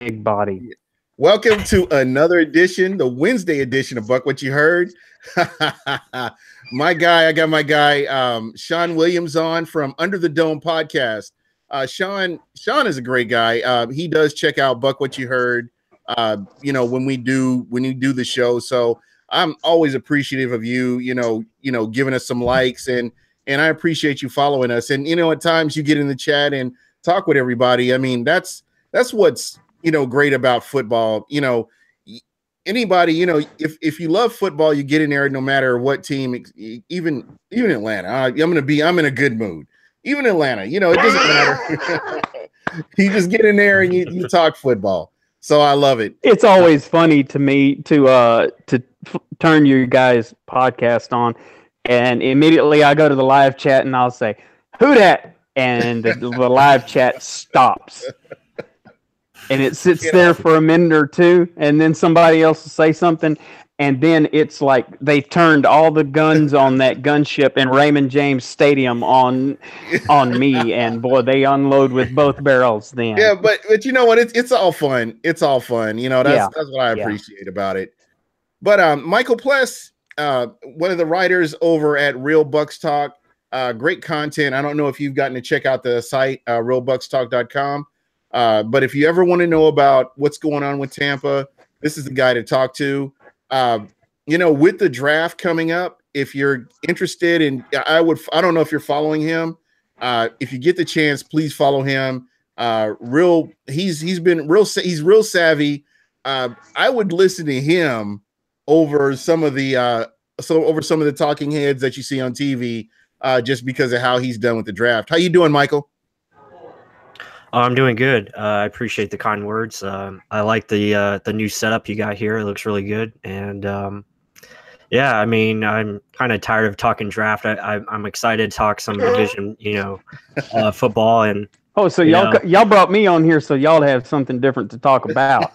big body. Welcome to another edition, the Wednesday edition of Buck What You Heard. I got my guy, Sean Williams on from Under the Dome podcast. Sean is a great guy. He does check out Buck What You Heard, when you do the show. So I'm always appreciative of you, giving us some likes and I appreciate you following us. And, at times you get in the chat and talk with everybody. I mean, that's what's, great about football. Anybody, if you love football, you get in there no matter what team, even Atlanta. I'm in a good mood. Even Atlanta, it doesn't matter. You just get in there and you talk football. So I love it. It's always funny to me to turn your guys' podcast on, and immediately I go to the live chat and I'll say, "Who dat?" And the live chat stops. And it sits there for a minute or two, and then somebody else will say something, and then it's like they turned all the guns on that gunship in Raymond James Stadium on me, and boy, they unload with both barrels then. Yeah, but you know what? It's all fun. It's all fun. That's what I appreciate about it. But Michael Pless, one of the writers over at Real Bucks Talk, great content. I don't know if you've gotten to check out the site, realbuckstalk.com. But if you ever want to know about what's going on with Tampa, this is the guy to talk to. With the draft coming up, if you're interested in, I don't know if you're following him. If you get the chance, please follow him. He's real savvy. I would listen to him over some of the talking heads that you see on TV, just because of how he's done with the draft. How you doing, Michael? I'm doing good. I appreciate the kind words. I like the new setup you got here. It looks really good. And I'm kind of tired of talking draft. I'm excited to talk some division, football. And so y'all brought me on here so y'all have something different to talk about.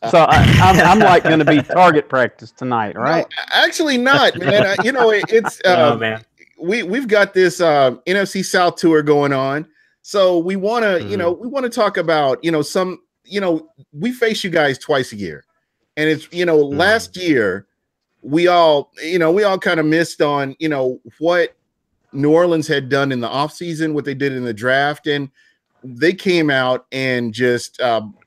So I'm like going to be target practice tonight, right? No, actually not, man. It's man. We've got this NFC South tour going on. So we want to, talk about, we face you guys twice a year, and it's, last year we all kind of missed on, what New Orleans had done in the offseason, what they did in the draft. And they came out and just,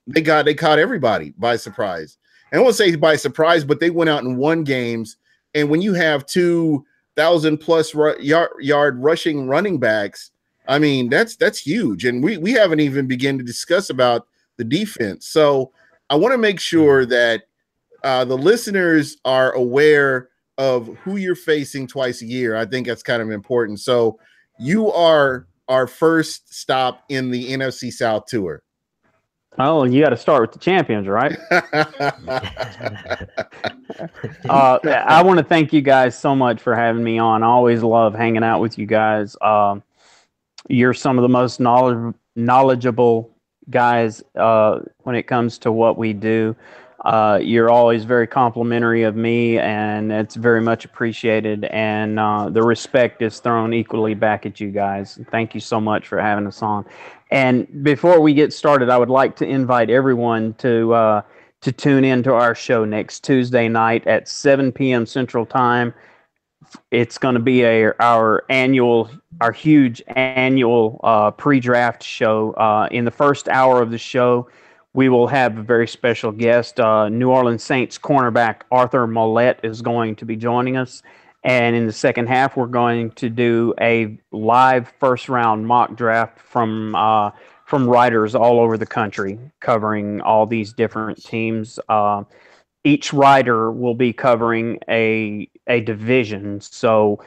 they caught everybody by surprise. And I won't say by surprise, but they went out and won games. And when you have 2,000+ yard rushing running backs, I mean, that's huge. And we haven't even begun to discuss about the defense. So I want to make sure that the listeners are aware of who you're facing twice a year. I think that's kind of important. So you are our first stop in the NFC South tour. Oh, you got to start with the champions, right? I want to thank you guys so much for having me on. I always love hanging out with you guys. You're some of the most knowledgeable guys when it comes to what we do. You're always very complimentary of me, and it's very much appreciated. And the respect is thrown equally back at you guys. Thank you so much for having us on. And before we get started, I would like to invite everyone to tune in to our show next Tuesday night at 7 p.m. Central Time. It's going to be our huge annual pre-draft show. In the first hour of the show, we will have a very special guest. New Orleans Saints cornerback Arthur Mollett is going to be joining us. And in the second half, we're going to do a live first-round mock draft from writers all over the country, covering all these different teams. Each writer will be covering a division. So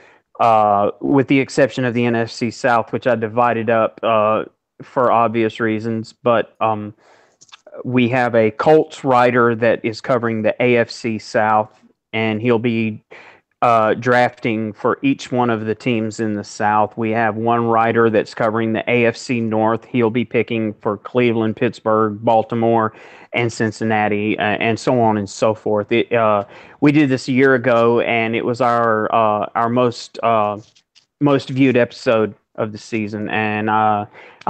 with the exception of the NFC South, which I divided up for obvious reasons, but we have a Colts writer that is covering the AFC South, and he'll be drafting for each one of the teams in the South. We have one writer that's covering the AFC North. He'll be picking for Cleveland, Pittsburgh, Baltimore, and Cincinnati, and so on and so forth. We did this a year ago, and it was our most viewed episode of the season. And I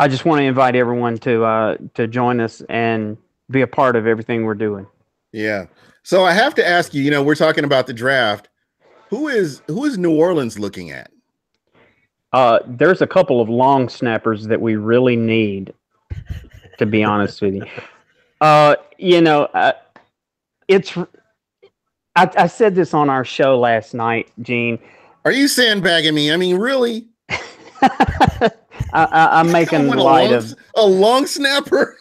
just want to invite everyone to join us and be a part of everything we're doing. Yeah. So I have to ask you, we're talking about the draft. Who is New Orleans looking at? There's a couple of long snappers that we really need, to be honest with you. I said this on our show last night, Gene. Are you sandbagging me? I mean, really? I'm making light of a long snapper.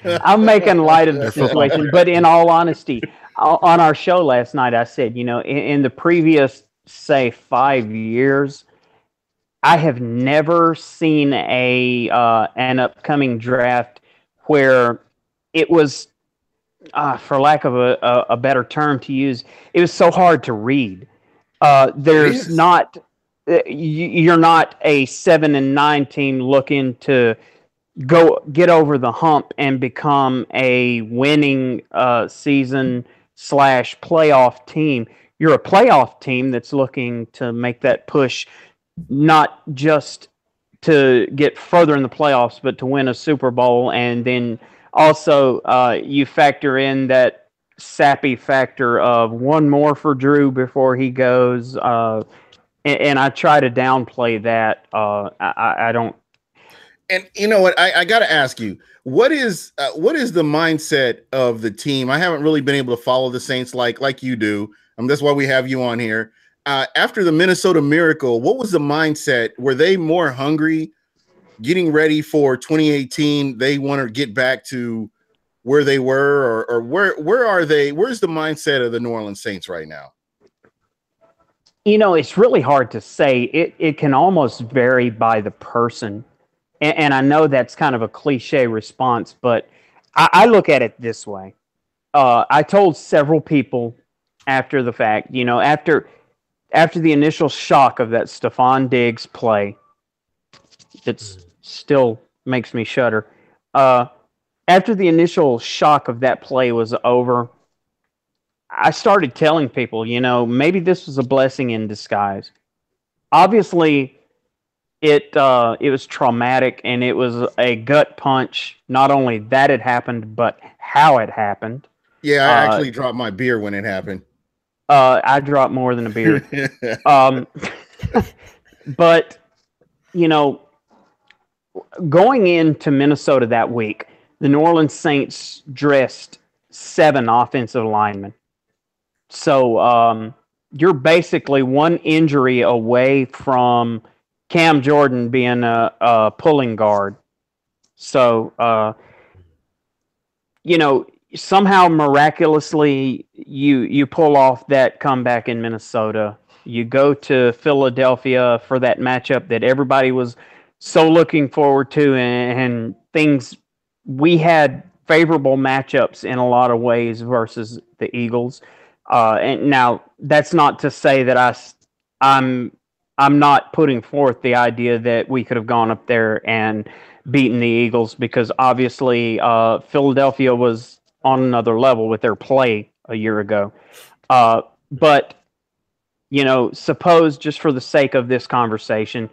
I'm making light of the situation, but in all honesty, on our show last night, I said, in the previous, say, 5 years, I have never seen an upcoming draft where it was, for lack of a better term to use, it was so hard to read. There's not, you're not a 7-9 team looking to go get over the hump and become a winning season / playoff team. You're a playoff team that's looking to make that push, not just to get further in the playoffs, but to win a Super Bowl. And then also you factor in that sappy factor of one more for Drew before he goes. And I try to downplay that. I don't. And you know what? I got to ask you, what is the mindset of the team? I haven't really been able to follow the Saints like you do. That's why we have you on here. After the Minnesota Miracle, what was the mindset? Were they more hungry, getting ready for 2018? They want to get back to where they were, or where are they? Where's the mindset of the New Orleans Saints right now? It's really hard to say. It can almost vary by the person. And I know that's kind of a cliche response, but I look at it this way. I told several people after the fact, after the initial shock of that Stephon Diggs play, that still makes me shudder. After the initial shock of that play was over, I started telling people, maybe this was a blessing in disguise. Obviously, it was traumatic, and it was a gut punch. Not only that it happened, but how it happened. Yeah, I actually dropped my beer when it happened. I dropped more than a beer. But, going into Minnesota that week, the New Orleans Saints dressed 7 offensive linemen. So you're basically one injury away from Cam Jordan being a pulling guard. So, somehow miraculously you pull off that comeback in Minnesota. You go to Philadelphia for that matchup that everybody was so looking forward to, and things, we had favorable matchups in a lot of ways versus the Eagles. And now that's not to say that I'm not putting forth the idea that we could have gone up there and beaten the Eagles, because obviously Philadelphia was on another level with their play a year ago. But, suppose just for the sake of this conversation,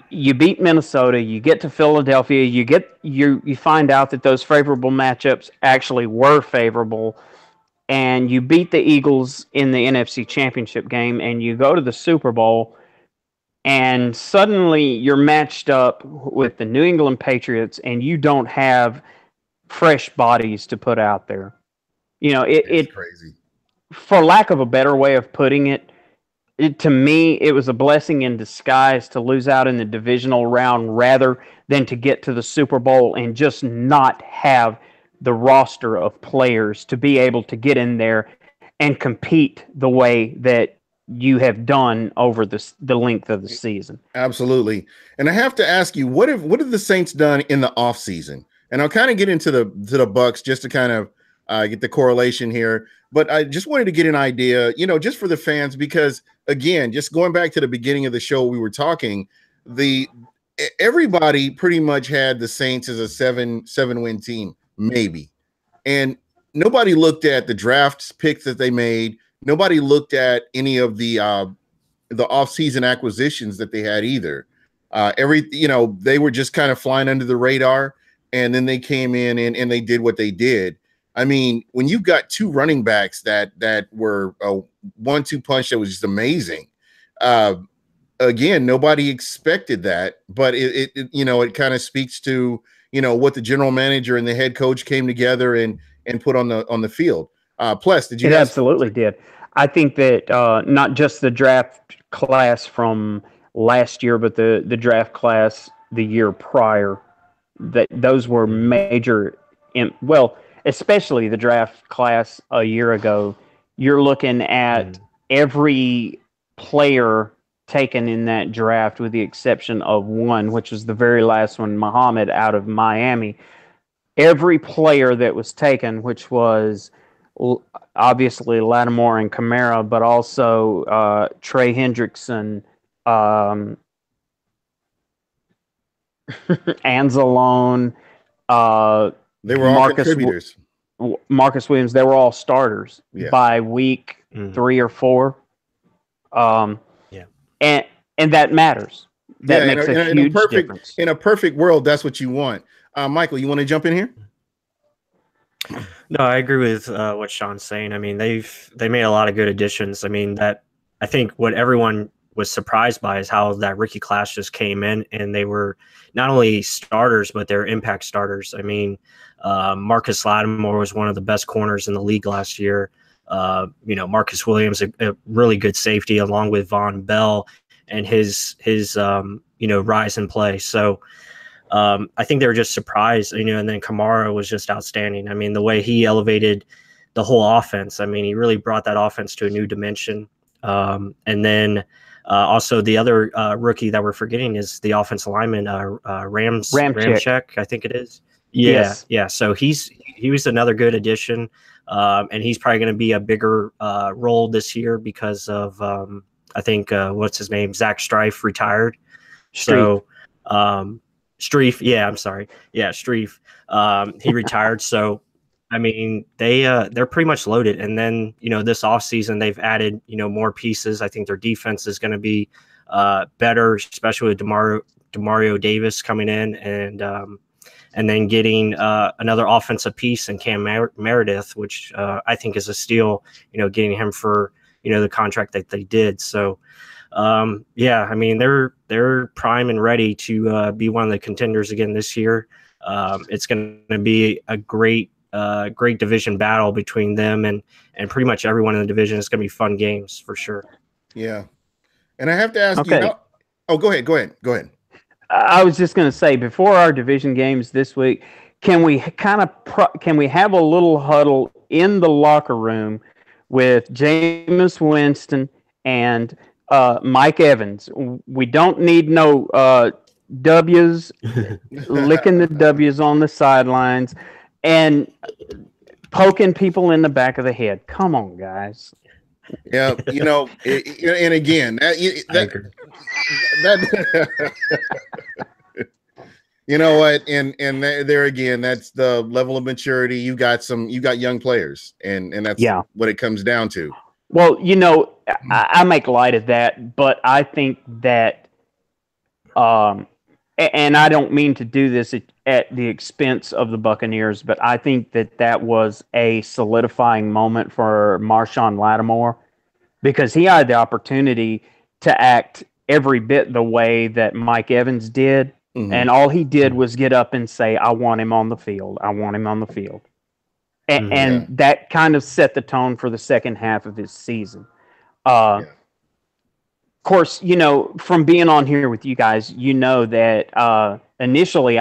you beat Minnesota, you get to Philadelphia, you find out that those favorable matchups actually were favorable, and you beat the Eagles in the NFC Championship game, and you go to the Super Bowl, and suddenly you're matched up with the New England Patriots, and you don't have fresh bodies to put out there. It's crazy. For lack of a better way of putting it, to me, it was a blessing in disguise to lose out in the divisional round rather than to get to the Super Bowl and just not have the roster of players to be able to get in there and compete the way that you have done over the length of the season. Absolutely. And I have to ask you, what have the Saints done in the offseason? And I'll kind of get into the Bucs just to kind of get the correlation here. But I just wanted to get an idea, just for the fans, because again, just going back to the beginning of the show, we were talking, everybody pretty much had the Saints as a seven win team, maybe. And nobody looked at the draft picks that they made. Nobody looked at any of the offseason acquisitions that they had either. They were just kind of flying under the radar. and then they came in and they did what they did. I mean, when you've got two running backs that were a 1-2 punch that was just amazing. Again, nobody expected that, but it it kind of speaks to what the general manager and the head coach came together and put on the field. Plus, did you? It absolutely did. I think that not just the draft class from last year, but the draft class the year prior, that those were major. Especially the draft class a year ago. You're looking at every player taken in that draft, with the exception of one, which was the very last one, Muhammad out of Miami. Every player that was taken, which was obviously Lattimore and Kamara, but also Trey Hendrickson, Anzalone, they were all contributors. Marcus Williams, they were all starters by week 3 or 4. And that matters. That makes a huge difference. In a perfect world, that's what you want. Michael, you want to jump in here? No, I agree with what Sean's saying. I mean, they made a lot of good additions. I mean, I think what everyone was surprised by is how that rookie class just came in, and they were not only starters, but they're impact starters. I mean, Marcus Lattimore was one of the best corners in the league last year. Marcus Williams, a really good safety, along with Von Bell and his rise in play. So I think they were just surprised, and then Kamara was just outstanding. I mean, the way he elevated the whole offense, I mean, he really brought that offense to a new dimension. And then also the other rookie that we're forgetting is the offensive lineman, Ramczyk, I think it is. Yeah. Yes. Yeah. So he was another good addition. And he's probably going to be a bigger role this year because of, I think, what's his name? Zach Strife retired. So, Strief. Yeah, I'm sorry. Yeah, Strief. He retired. So, I mean, they're pretty much loaded. And then, this offseason, they've added, more pieces. I think their defense is going to be better, especially with Demario Davis coming in and then getting another offensive piece in Cam Meredith, which I think is a steal, getting him for, the contract that they did. So, I mean, they're prime and ready to be one of the contenders again this year. It's going to be a great division battle between them and pretty much everyone in the division. It's going to be fun games for sure. Yeah. And I have to ask you. Go ahead. I was just going to say, before our division games this week, can we have a little huddle in the locker room with Jameis Winston and Mike Evans? We don't need no W's, licking the W's on the sidelines and poking people in the back of the head. Come on, guys. Yeah, and again, that you know what, and there again, that's the level of maturity. You got young players, and that's what it comes down to. Well, I make light of that, but I think that, and I don't mean to do this at the expense of the Buccaneers, but I think that was a solidifying moment for Marshawn Lattimore, because he had the opportunity to act every bit the way that Mike Evans did, and all he did was get up and say, "I want him on the field. I want him on the field." And that kind of set the tone for the second half of his season. Of course, from being on here with you guys, that initially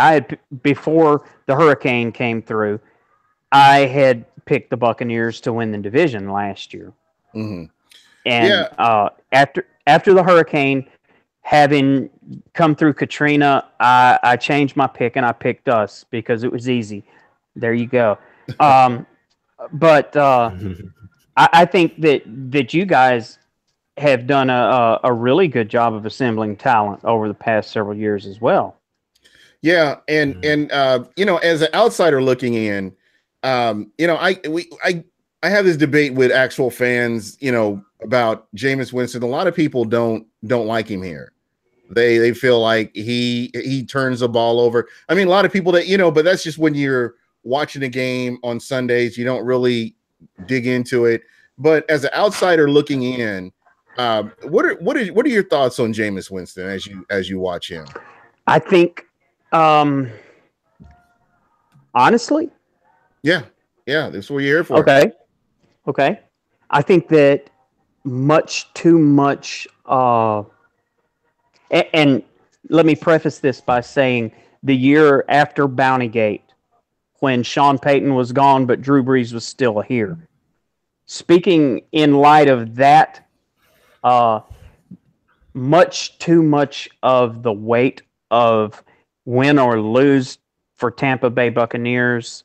before the hurricane came through, I had picked the Buccaneers to win the division last year. Mm-hmm. And after the hurricane, having come through Katrina, I changed my pick and I picked us because it was easy. There you go. But I think that you guys have done a really good job of assembling talent over the past several years as well. Yeah, and as an outsider looking in, I have this debate with actual fans, about Jameis Winston. A lot of people don't like him here. They feel like he turns the ball over. I mean, a lot of people that but that's just when you're watching a game on Sundays, you don't really dig into it. But as an outsider looking in, what are your thoughts on Jameis Winston as you watch him? I think, honestly, yeah, that's what you're here for. Okay. I think that too much. And let me preface this by saying the year after Bountygate, when Sean Payton was gone, but Drew Brees was still here. Speaking in light of that, much too much of the weight of win or lose for Tampa Bay Buccaneers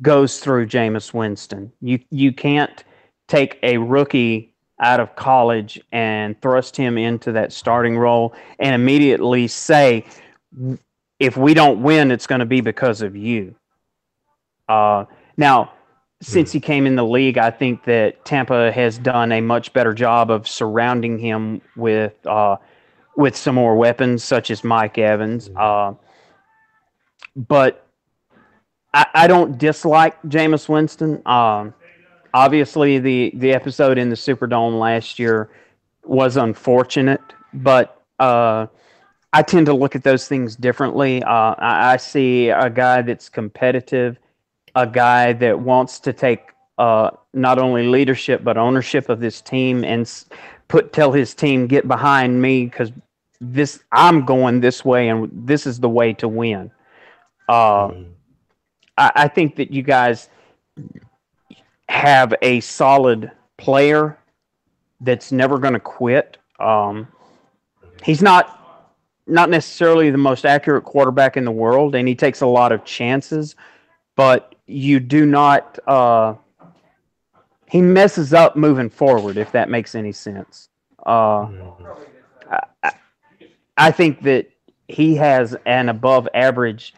goes through Jameis Winston. You can't take a rookie out of college and thrust him into that starting role and immediately say, if we don't win, it's going to be because of you. Now, since he came in the league, I think that Tampa has done a much better job of surrounding him with some more weapons, such as Mike Evans. But I don't dislike Jameis Winston. Obviously, the episode in the Superdome last year was unfortunate, but I tend to look at those things differently. I see a guy that's competitive, a guy that wants to take not only leadership but ownership of this team and tell his team, get behind me because I'm going this way and this is the way to win. I think that you guys have a solid player that's never going to quit. He's not necessarily the most accurate quarterback in the world, and he takes a lot of chances, but you do not he messes up moving forward, if that makes any sense. I think that he has an above average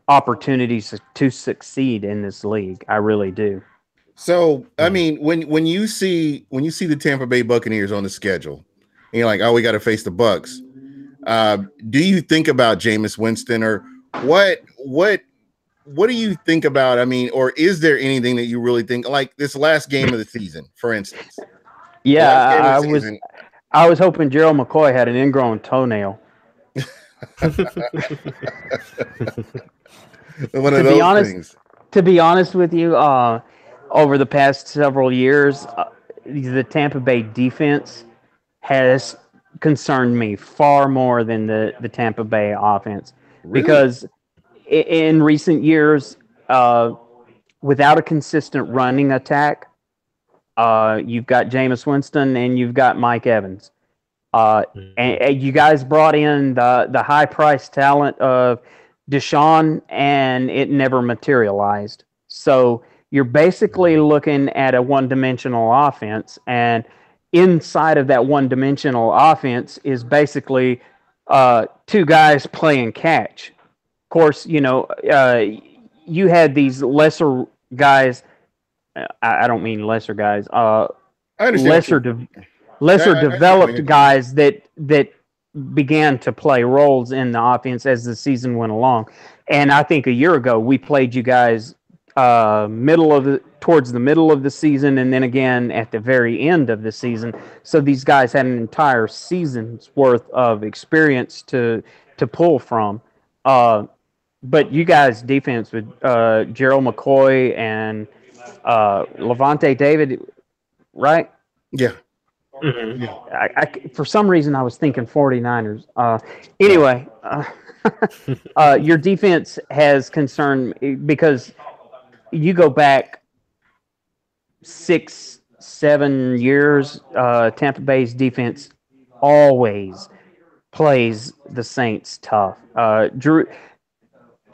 opportunities to succeed in this league. I really do. So, I mean, when you see the Tampa Bay Buccaneers on the schedule, and you're like, oh, we got to face the Bucs. Do you think about Jameis Winston, or what do you think about? I mean, or is there anything that you really think, like this last game of the season, for instance? Yeah, I was hoping Gerald McCoy had an ingrown toenail. One of those things. To be honest with you, over the past several years, the Tampa Bay defense has concerned me far more than the Tampa Bay offense. Really? Because in recent years, without a consistent running attack, you've got Jameis Winston and you've got Mike Evans. And you guys brought in the high-priced talent of Deshaun, and it never materialized. So you're basically looking at a one-dimensional offense, and inside of that one-dimensional offense is basically two guys playing catch. Of course, you had these lesser guys. I don't mean lesser guys. Lesser developed guys that began to play roles in the offense as the season went along. And I think a year ago we played you guys towards the middle of the season, and then again at the very end of the season. So these guys had an entire season's worth of experience to pull from. But you guys' defense with Gerald McCoy and Levante David, right? Yeah. Mm-hmm. I for some reason I was thinking 49ers. Anyway, your defense has concern because you go back 6-7 years. Tampa Bay's defense always plays the Saints tough. Drew,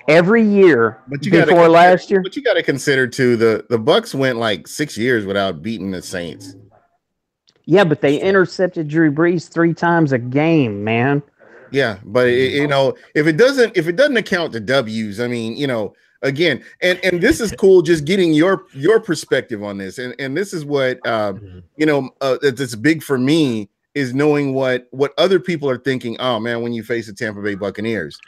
every year before last year. But you got to consider too, the Bucs went like 6 years without beating the Saints. Yeah, but they intercepted Drew Brees 3 times a game, man. Yeah, but if it doesn't account the W's, I mean, again, and this is cool, just getting your perspective on this, and this is what that's big for me is knowing what other people are thinking. Oh man, when you face the Tampa Bay Buccaneers,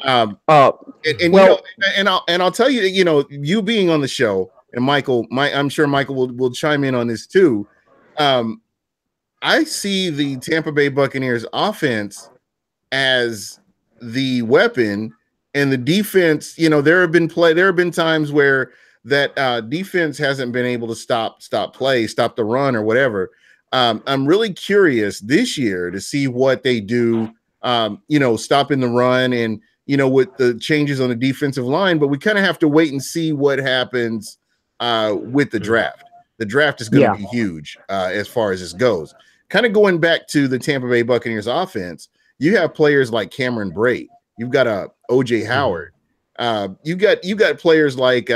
and I'll tell you, you being on the show, and Michael, I'm sure Michael will chime in on this too. I see the Tampa Bay Buccaneers offense as the weapon, and the defense. There have been times where that defense hasn't been able to stop the run or whatever. I'm really curious this year to see what they do, stopping the run and, with the changes on the defensive line, but we kind of have to wait and see what happens with the draft. The draft is going to be huge as far as this goes. Kind of going back to the Tampa Bay Buccaneers offense, you have players like Cameron Brate. You've got OJ Howard. You got players like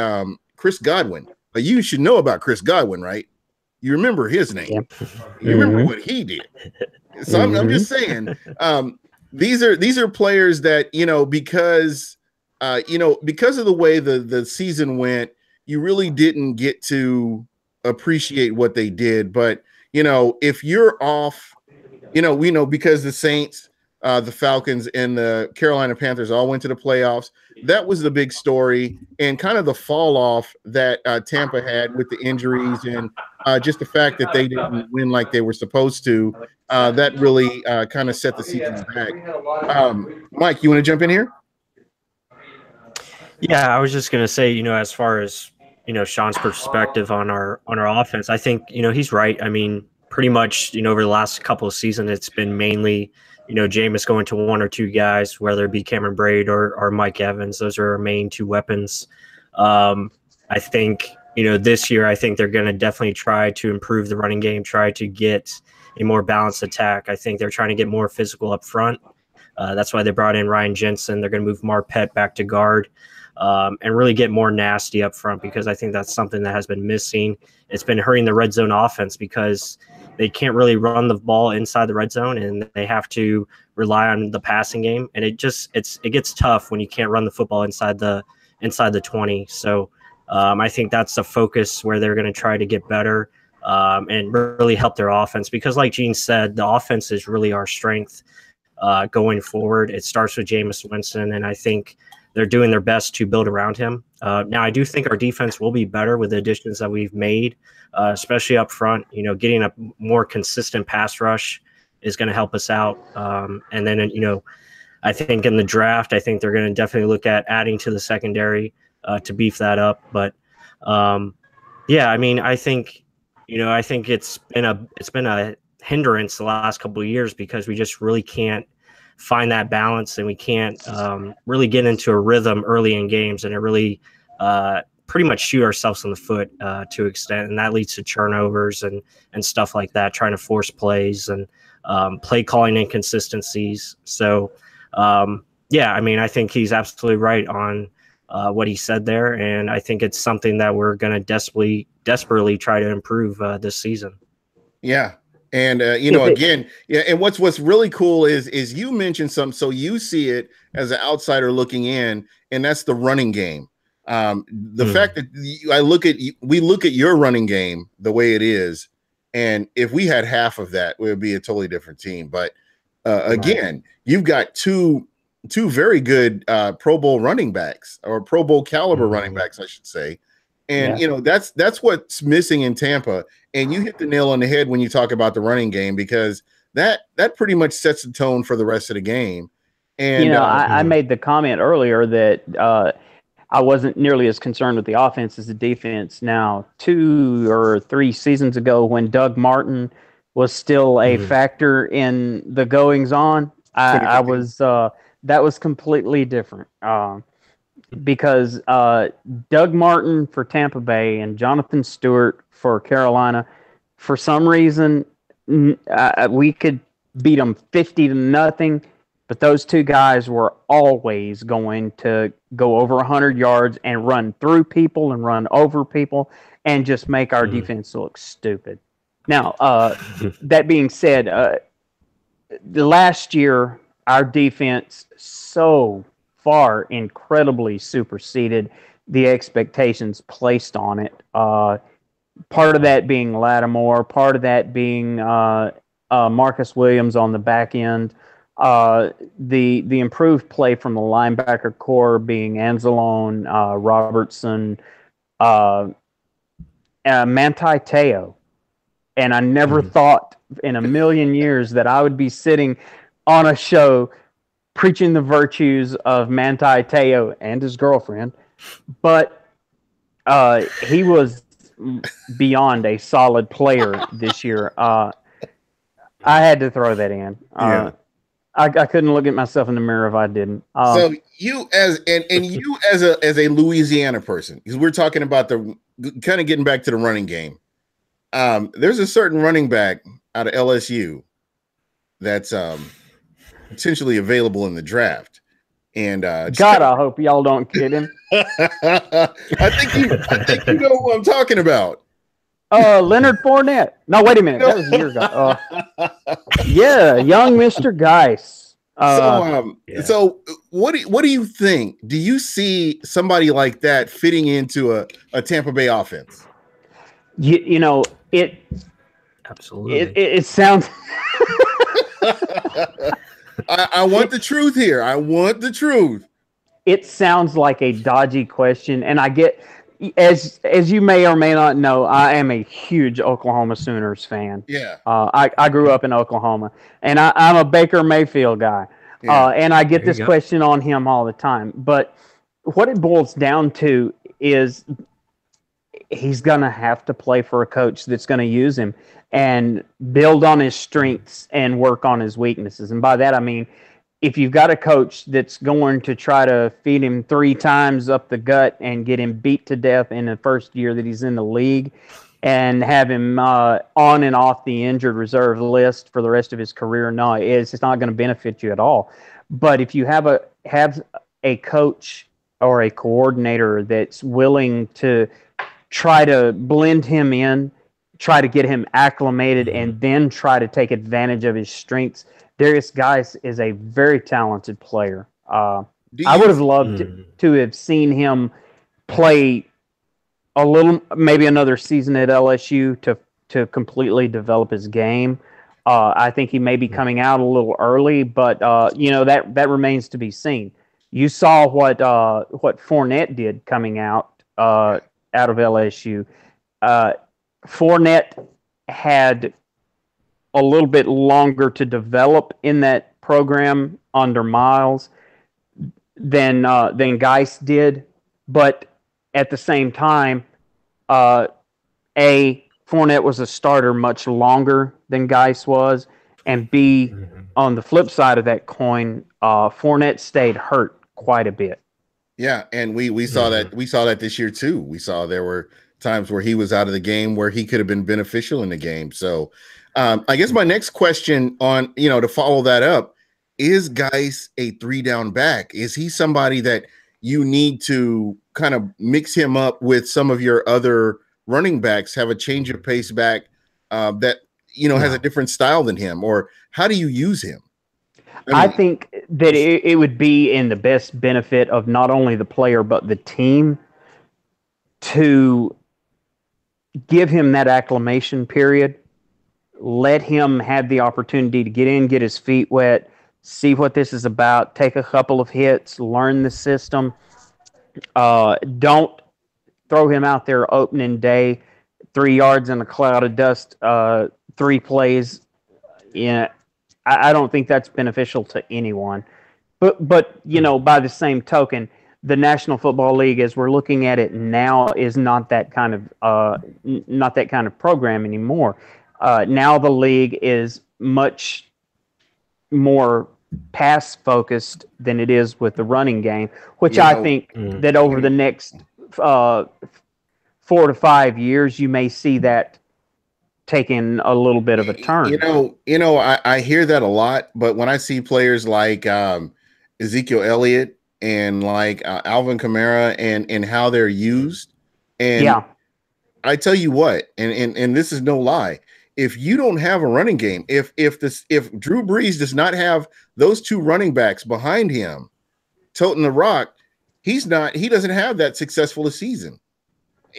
Chris Godwin. But you should know about Chris Godwin, right? You remember his name. Yep. You remember what he did. So I'm just saying, these are players that, because of the way the season went, you really didn't get to appreciate what they did. But, if you're off, we know because the Saints, the Falcons, and the Carolina Panthers all went to the playoffs. That was the big story, and kind of the fall off that Tampa had with the injuries and just the fact that they didn't win like they were supposed to. That really kind of set the season back. Mike, you want to jump in here? Yeah, I was just going to say, as far as, Sean's perspective on our offense, I think, he's right. I mean, pretty much, over the last couple of seasons, it's been mainly, Jameis going to one or two guys, whether it be Cameron Brate or Mike Evans. Those are our main two weapons. I think, this year, I think they're going to definitely try to improve the running game, try to get a more balanced attack. I think they're trying to get more physical up front. That's why they brought in Ryan Jensen. They're going to move Marpet back to guard and really get more nasty up front, because I think that's something that has been missing. It's been hurting the red zone offense because they can't really run the ball inside the red zone, and they have to rely on the passing game. And it gets tough when you can't run the football inside the 20. So I think that's a focus where they're going to try to get better and really help their offense, because like Gene said, the offense is really our strength going forward. It starts with Jameis Winston, and I think they're doing their best to build around him. Now, I do think our defense will be better with the additions that we've made, especially up front. Getting a more consistent pass rush is going to help us out. And then, I think in the draft, I think they're going to definitely look at adding to the secondary to beef that up. But I mean, I think it's been a hindrance the last couple of years because we just really can't find that balance, and we can't really get into a rhythm early in games, and it really pretty much shoot ourselves in the foot to an extent, and that leads to turnovers and stuff like that, trying to force plays and play calling inconsistencies. So I mean, I think he's absolutely right on what he said there, and I think it's something that we're going to desperately try to improve this season. Yeah. And again, and what's really cool is you mentioned something, so you see it as an outsider looking in, and that's the running game. The fact that we look at your running game the way it is, and if we had half of that, we would be a totally different team. But again, you've got two very good Pro Bowl running backs, or Pro Bowl caliber running backs, I should say. And that's what's missing in Tampa. And you hit the nail on the head when you talk about the running game, because that pretty much sets the tone for the rest of the game. And I made the comment earlier that I wasn't nearly as concerned with the offense as the defense. Now, 2 or 3 seasons ago, when Doug Martin was still a factor in the goings on, I was that was completely different. Because Doug Martin for Tampa Bay and Jonathan Stewart for Carolina, for some reason, we could beat them 50-0, but those two guys were always going to go over 100 yards and run through people and run over people and just make our defense look stupid. Now, that being said, the last year, our defense so far incredibly superseded the expectations placed on it. Part of that being Lattimore, part of that being Marcus Williams on the back end. The improved play from the linebacker core being Anzalone, Robertson, Manti Te'o. And I never thought in a million years that I would be sitting on a show preaching the virtues of Manti Te'o and his girlfriend. But he was beyond a solid player this year. I had to throw that in. I couldn't look at myself in the mirror if I didn't. So you as a Louisiana person, because we're talking about the kind of getting back to the running game. There's a certain running back out of LSU that's potentially available in the draft. And God, I hope y'all don't get him. I think you know who I'm talking about. Leonard Fournette. No, wait a minute. That was a year ago. Yeah, young Mr. Geis. So what do you think? Do you see somebody like that fitting into a Tampa Bay offense? You know, it absolutely. It sounds. I want the truth here. I want the truth. It sounds like a dodgy question, and I get, as you may or may not know, I am a huge Oklahoma Sooners fan. Yeah. I grew up in Oklahoma, and I'm a Baker Mayfield guy. Yeah. And I get this question on him all the time. But what it boils down to is he's going to have to play for a coach that's going to use him and build on his strengths and work on his weaknesses. And by that, I mean, if you've got a coach that's going to try to feed him 3 times up the gut and get him beat to death in the first year that he's in the league and have him on and off the injured reserve list for the rest of his career, no, it's not going to benefit you at all. But if you have a coach or a coordinator that's willing to try to blend him in, try to get him acclimated, and then try to take advantage of his strengths, Darius Geis is a very talented player. I would have loved to have seen him play a little, maybe another season at LSU to completely develop his game. I think he may be coming out a little early, but that remains to be seen. You saw what Fournette did coming out of LSU. Fournette had a little bit longer to develop in that program under Miles than Geis did, but at the same time, Fournette was a starter much longer than Geis was, and B, on the flip side of that coin, Fournette stayed hurt quite a bit. Yeah, and we saw that this year too. We saw there were times where he was out of the game where he could have been beneficial in the game. So I guess my next question on, to follow that up, is Geis a 3-down back? Is he somebody that you need to kind of mix him up with some of your other running backs, have a change of pace back that, has a different style than him? Or how do you use him? I think that it would be in the best benefit of not only the player, but the team to give him that acclimation period, let him have the opportunity to get in, get his feet wet, see what this is about, take a couple of hits, learn the system. Don't throw him out there opening day, 3 yards in a cloud of dust, 3 plays. I don't think that's beneficial to anyone. But by the same token, the National Football League, as we're looking at it now, is not that kind of program anymore. Now the league is much more pass focused than it is with the running game, which I think that over the next 4 to 5 years, you may see that taking a little bit of a turn. I hear that a lot, but when I see players like Ezekiel Elliott and like Alvin Kamara and how they're used, and I tell you what, and this is no lie, if you don't have a running game, if Drew Brees does not have those 2 running backs behind him toting the rock, he doesn't have that successful a season.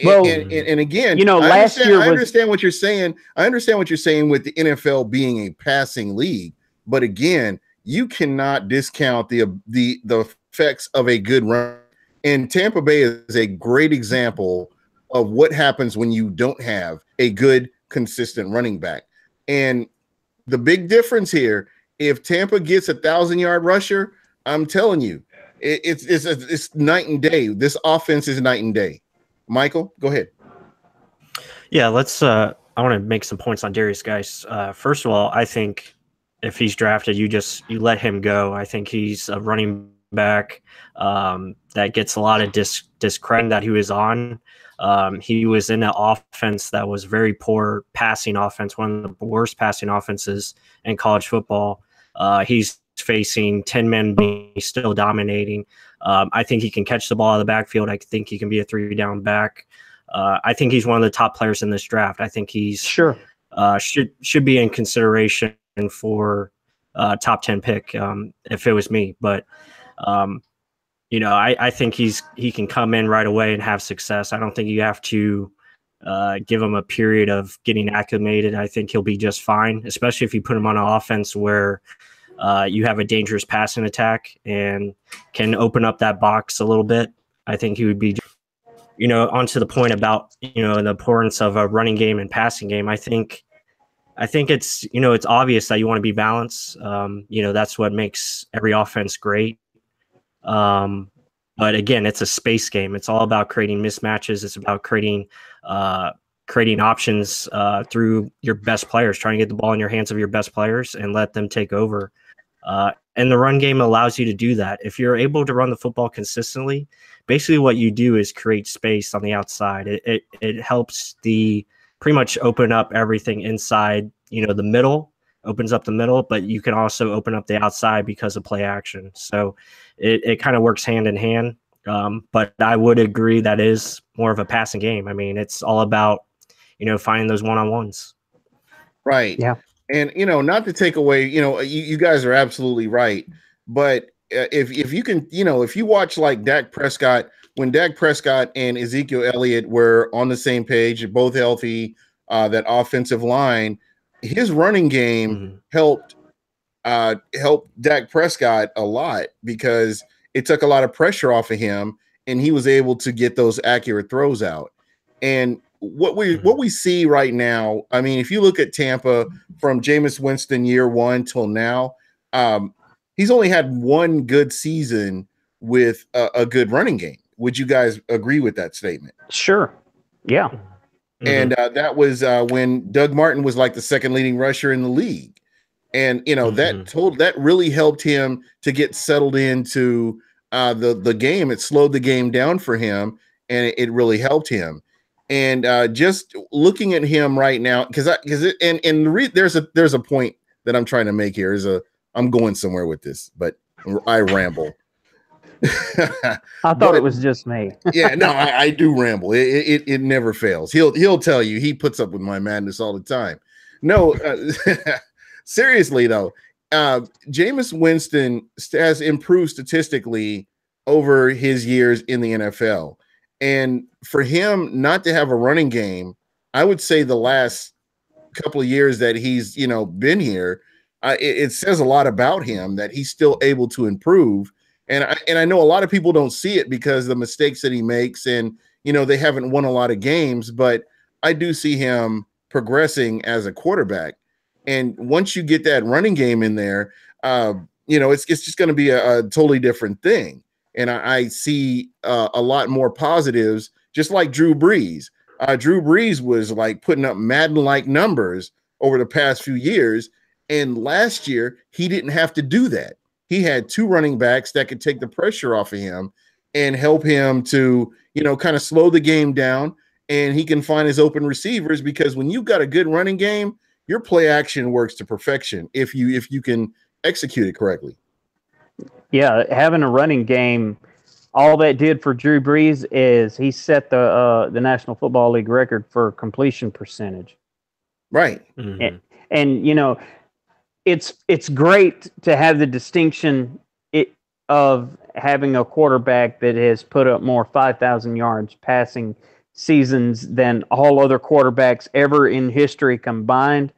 Well, and again, last year I understand what you're saying. I understand what you're saying with the NFL being a passing league, but again, you cannot discount the effects of a good run. And Tampa Bay is a great example of what happens when you don't have a good, consistent running back. And the big difference here, if Tampa gets 1,000-yard rusher, I'm telling you, it's night and day. This offense is night and day. Michael, go ahead. Yeah, let's. I want to make some points on Darius Geis. First of all, I think if he's drafted, you let him go. I think he's a running back that gets a lot of discredit that he was on. He was in an offense that was very poor passing offense, one of the worst passing offenses in college football. He's facing 10 men, he's still dominating. I think he can catch the ball out of the backfield. I think he can be a 3-down back. I think he's one of the top players in this draft. I think he's should be in consideration for top 10 pick if it was me. But I think he can come in right away and have success. I don't think you have to give him a period of getting acclimated. I think he'll be just fine, especially if you put him on an offense where you have a dangerous passing attack and can open up that box a little bit. I think he would be, onto the point about, the importance of a running game and passing game. I think it's, it's obvious that you want to be balanced. That's what makes every offense great. But again, it's a space game. It's all about creating mismatches. It's about creating options through your best players, trying to get the ball in your hands of your best players and let them take over. And the run game allows you to do that. If you're able to run the football consistently, basically what you do is create space on the outside. It helps pretty much open up everything inside, the middle, opens up the middle, but you can also open up the outside because of play action. So it kind of works hand in hand. But I would agree that is more of a passing game. I mean, it's all about, finding those one-on-ones. Right. Yeah. And, not to take away, you guys are absolutely right. But if you can, if you watch like Dak Prescott, when Dak Prescott and Ezekiel Elliott were on the same page, both healthy, that offensive line, his running game helped Dak Prescott a lot because it took a lot of pressure off of him and he was able to get those accurate throws out. And what we see right now, I mean, if you look at Tampa from Jameis Winston year 1 till now, he's only had one good season with a good running game. Would you guys agree with that statement? Sure. Yeah. And that was when Doug Martin was like the second leading rusher in the league. And, that really helped him to get settled into the game. It slowed the game down for him and it really helped him. And just looking at him right now, there's a point that I'm trying to make here. I'm going somewhere with this, but I ramble. I thought it was just me. Yeah, no, I do ramble. It never fails. He'll tell you he puts up with my madness all the time. No, seriously though, Jameis Winston has improved statistically over his years in the NFL. And for him not to have a running game, I would say the last couple of years that he's, been here, it says a lot about him that he's still able to improve. And I know a lot of people don't see it because the mistakes that he makes and, they haven't won a lot of games, but I do see him progressing as a quarterback. And once you get that running game in there, it's just going to be a totally different thing. And I see a lot more positives, just like Drew Brees. Drew Brees was like putting up Madden-like numbers over the past few years. And last year, he didn't have to do that. He had two running backs that could take the pressure off of him and help him to, kind of slow the game down. And he can find his open receivers because when you've got a good running game, your play action works to perfection if you can execute it correctly. Yeah, having a running game, all that did for Drew Brees is he set the National Football League record for completion percentage. Right. And it's great to have the distinction of having a quarterback that has put up more 5,000 yards passing seasons than all other quarterbacks ever in history combined.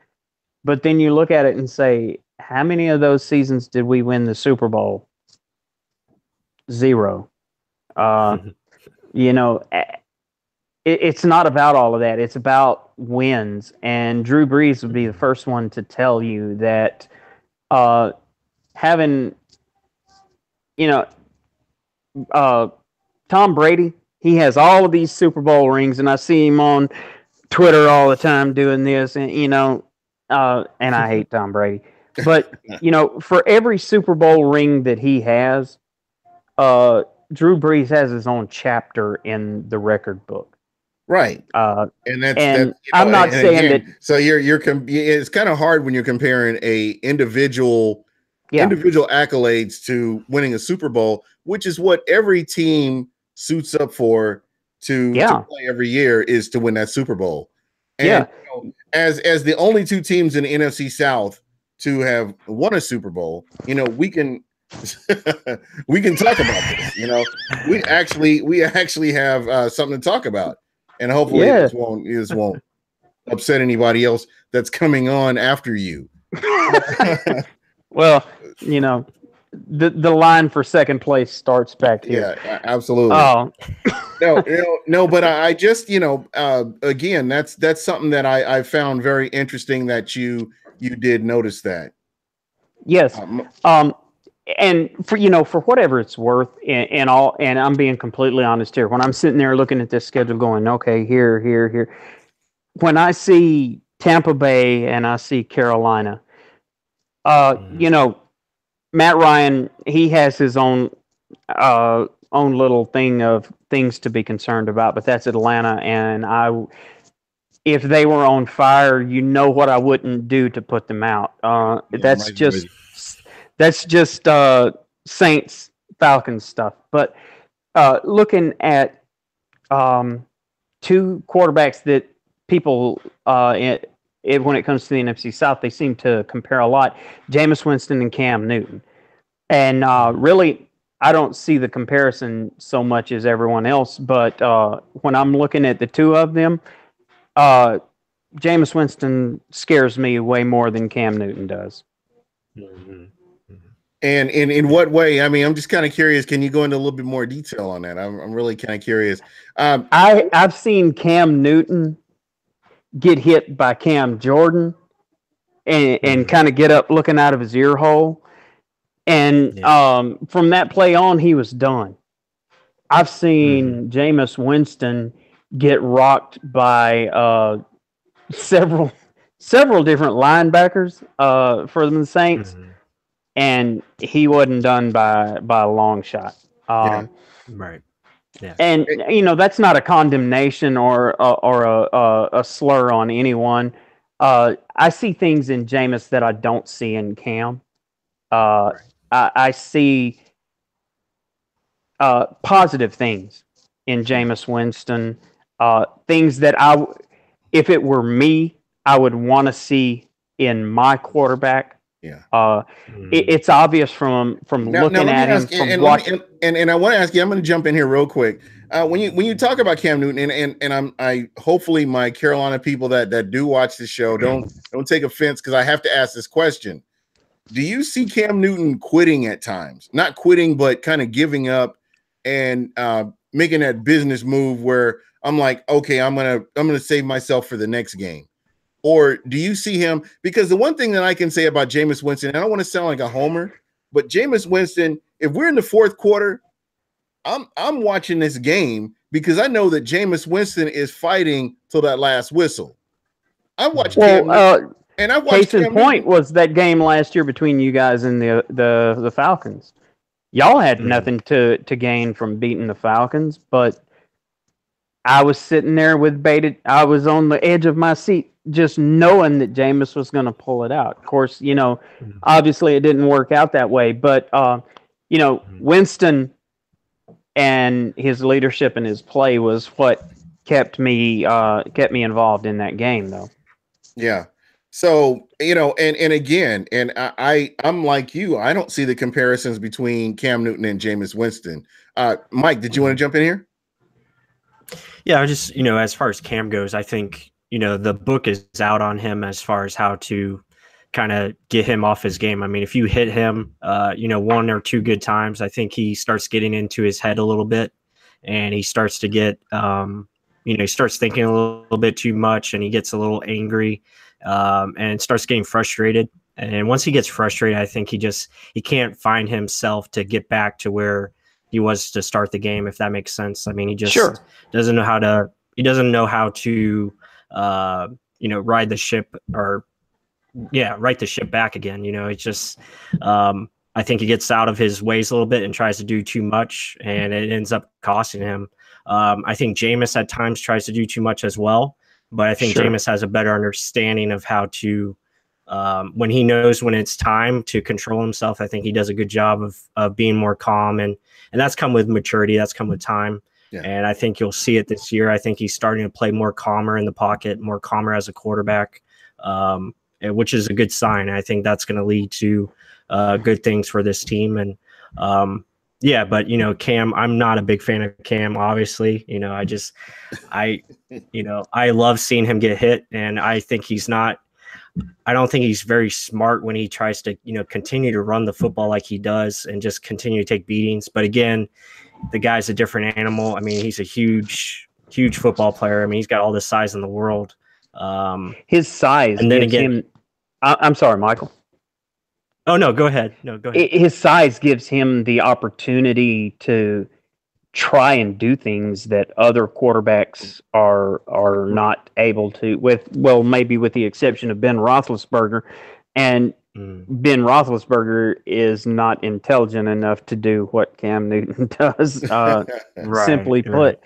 But then you look at it and say, how many of those seasons did we win the Super Bowl? 0. You know, it's not about all of that. It's about wins. And Drew Brees would be the first one to tell you that having, you know, Tom Brady, he has all of these Super Bowl rings, and I see him on Twitter all the time doing this, and you know, and I hate Tom Brady, but you know, for every Super Bowl ring that he has, Drew Brees has his own chapter in the record book. Right. And I'm not saying that. So it's kind of hard when you're comparing a individual accolades to winning a Super Bowl, which is what every team suits up for to play every year, is to win that Super Bowl. And you know, as the only 2 teams in the NFC South to have won a Super Bowl, you know, we can we can talk about this. You know, we actually have something to talk about, and hopefully this won't upset anybody else that's coming on after you. Well, you know, the line for second place starts back here. Yeah, absolutely. Oh. No, but I just, you know, again, that's something that I found very interesting that you did notice that. Yes. And for whatever it's worth, and I'm being completely honest here. When I'm sitting there looking at this schedule, going, okay, here. When I see Tampa Bay and I see Carolina, you know, Matt Ryan, he has his own little thing of things to be concerned about, but that's Atlanta, and if they were on fire, you know what I wouldn't do to put them out. That's just Saints Falcons stuff. But looking at 2 quarterbacks that people when it comes to the NFC South, they seem to compare a lot: Jameis Winston and Cam Newton. And really, I don't see the comparison so much as everyone else. But when I'm looking at the 2 of them, Jameis Winston scares me way more than Cam Newton does. Mm-hmm. And in what way? I mean, I'm just kind of curious. Can you go into a little bit more detail on that? I'm really kind of curious. I've seen Cam Newton get hit by Cam Jordan and kind of get up looking out of his ear hole. And from that play on, he was done. I've seen Jameis Winston get rocked by several different linebackers for the Saints, and he wasn't done by a long shot. Right. Yeah. And you know, that's not a condemnation or a slur on anyone. I see things in Jameis that I don't see in Cam. I see positive things in Jameis Winston, things that if it were me, I would want to see in my quarterback. Yeah. It's obvious from looking at him, from watching. And I want to ask you, I'm going to jump in here real quick. When you talk about Cam Newton, and I hopefully my Carolina people that do watch the show don't take offense, because I have to ask this question. Do you see Cam Newton quitting at times? Not quitting, but kind of giving up and making that business move where I'm like, okay, I'm gonna save myself for the next game. Or do you see him? Because the one thing that I can say about Jameis Winston, and I don't want to sound like a homer, but Jameis Winston, if we're in the 4th quarter, I'm watching this game because I know that Jameis Winston is fighting till that last whistle. I watched and I watched. Case in point was that game last year between you guys and the Falcons. Y'all had nothing to gain from beating the Falcons, but I was sitting there with bated. I was on the edge of my seat, just knowing that Jameis was going to pull it out. Of course, you know, obviously it didn't work out that way, but you know, Winston and his leadership and his play was what kept me involved in that game, though. Yeah. So, you know, and again, and I'm like you, I don't see the comparisons between Cam Newton and Jameis Winston. Mike, did you want to jump in here? Yeah, I just, as far as Cam goes, I think, the book is out on him as far as how to kind of get him off his game. I mean, if you hit him, one or two good times, I think he starts getting into his head a little bit, and he starts to get, he starts thinking a little bit too much, and he gets a little angry, and starts getting frustrated. And once he gets frustrated, I think he can't find himself to get back to where he was to start the game, if that makes sense. I mean, he just doesn't know how to, ride the ship right the ship back again. It's just, I think he gets out of his ways a little bit and tries to do too much, and it ends up costing him. I think Jameis at times tries to do too much as well, but I think Jameis has a better understanding of how to, when he knows when it's time to control himself. I think he does a good job of being more calm, and that's come with maturity. That's come with time. Yeah. And I think you'll see it this year. I think he's starting to play more calmer in the pocket, more calmer as a quarterback, which is a good sign. I think that's going to lead to good things for this team. And but Cam, I'm not a big fan of Cam, obviously. I love seeing him get hit, and I think I don't think he's very smart when he tries to, continue to run the football like he does and just continue to take beatings. But again, the guy's a different animal. I mean, he's a huge football player. I mean, he's got all the size in the world. His size, and then again, I'm sorry, Michael. Oh no, go ahead. His size gives him the opportunity to try and do things that other quarterbacks are not able to, maybe with the exception of Ben Roethlisberger. And Ben Roethlisberger is not intelligent enough to do what Cam Newton does, simply put.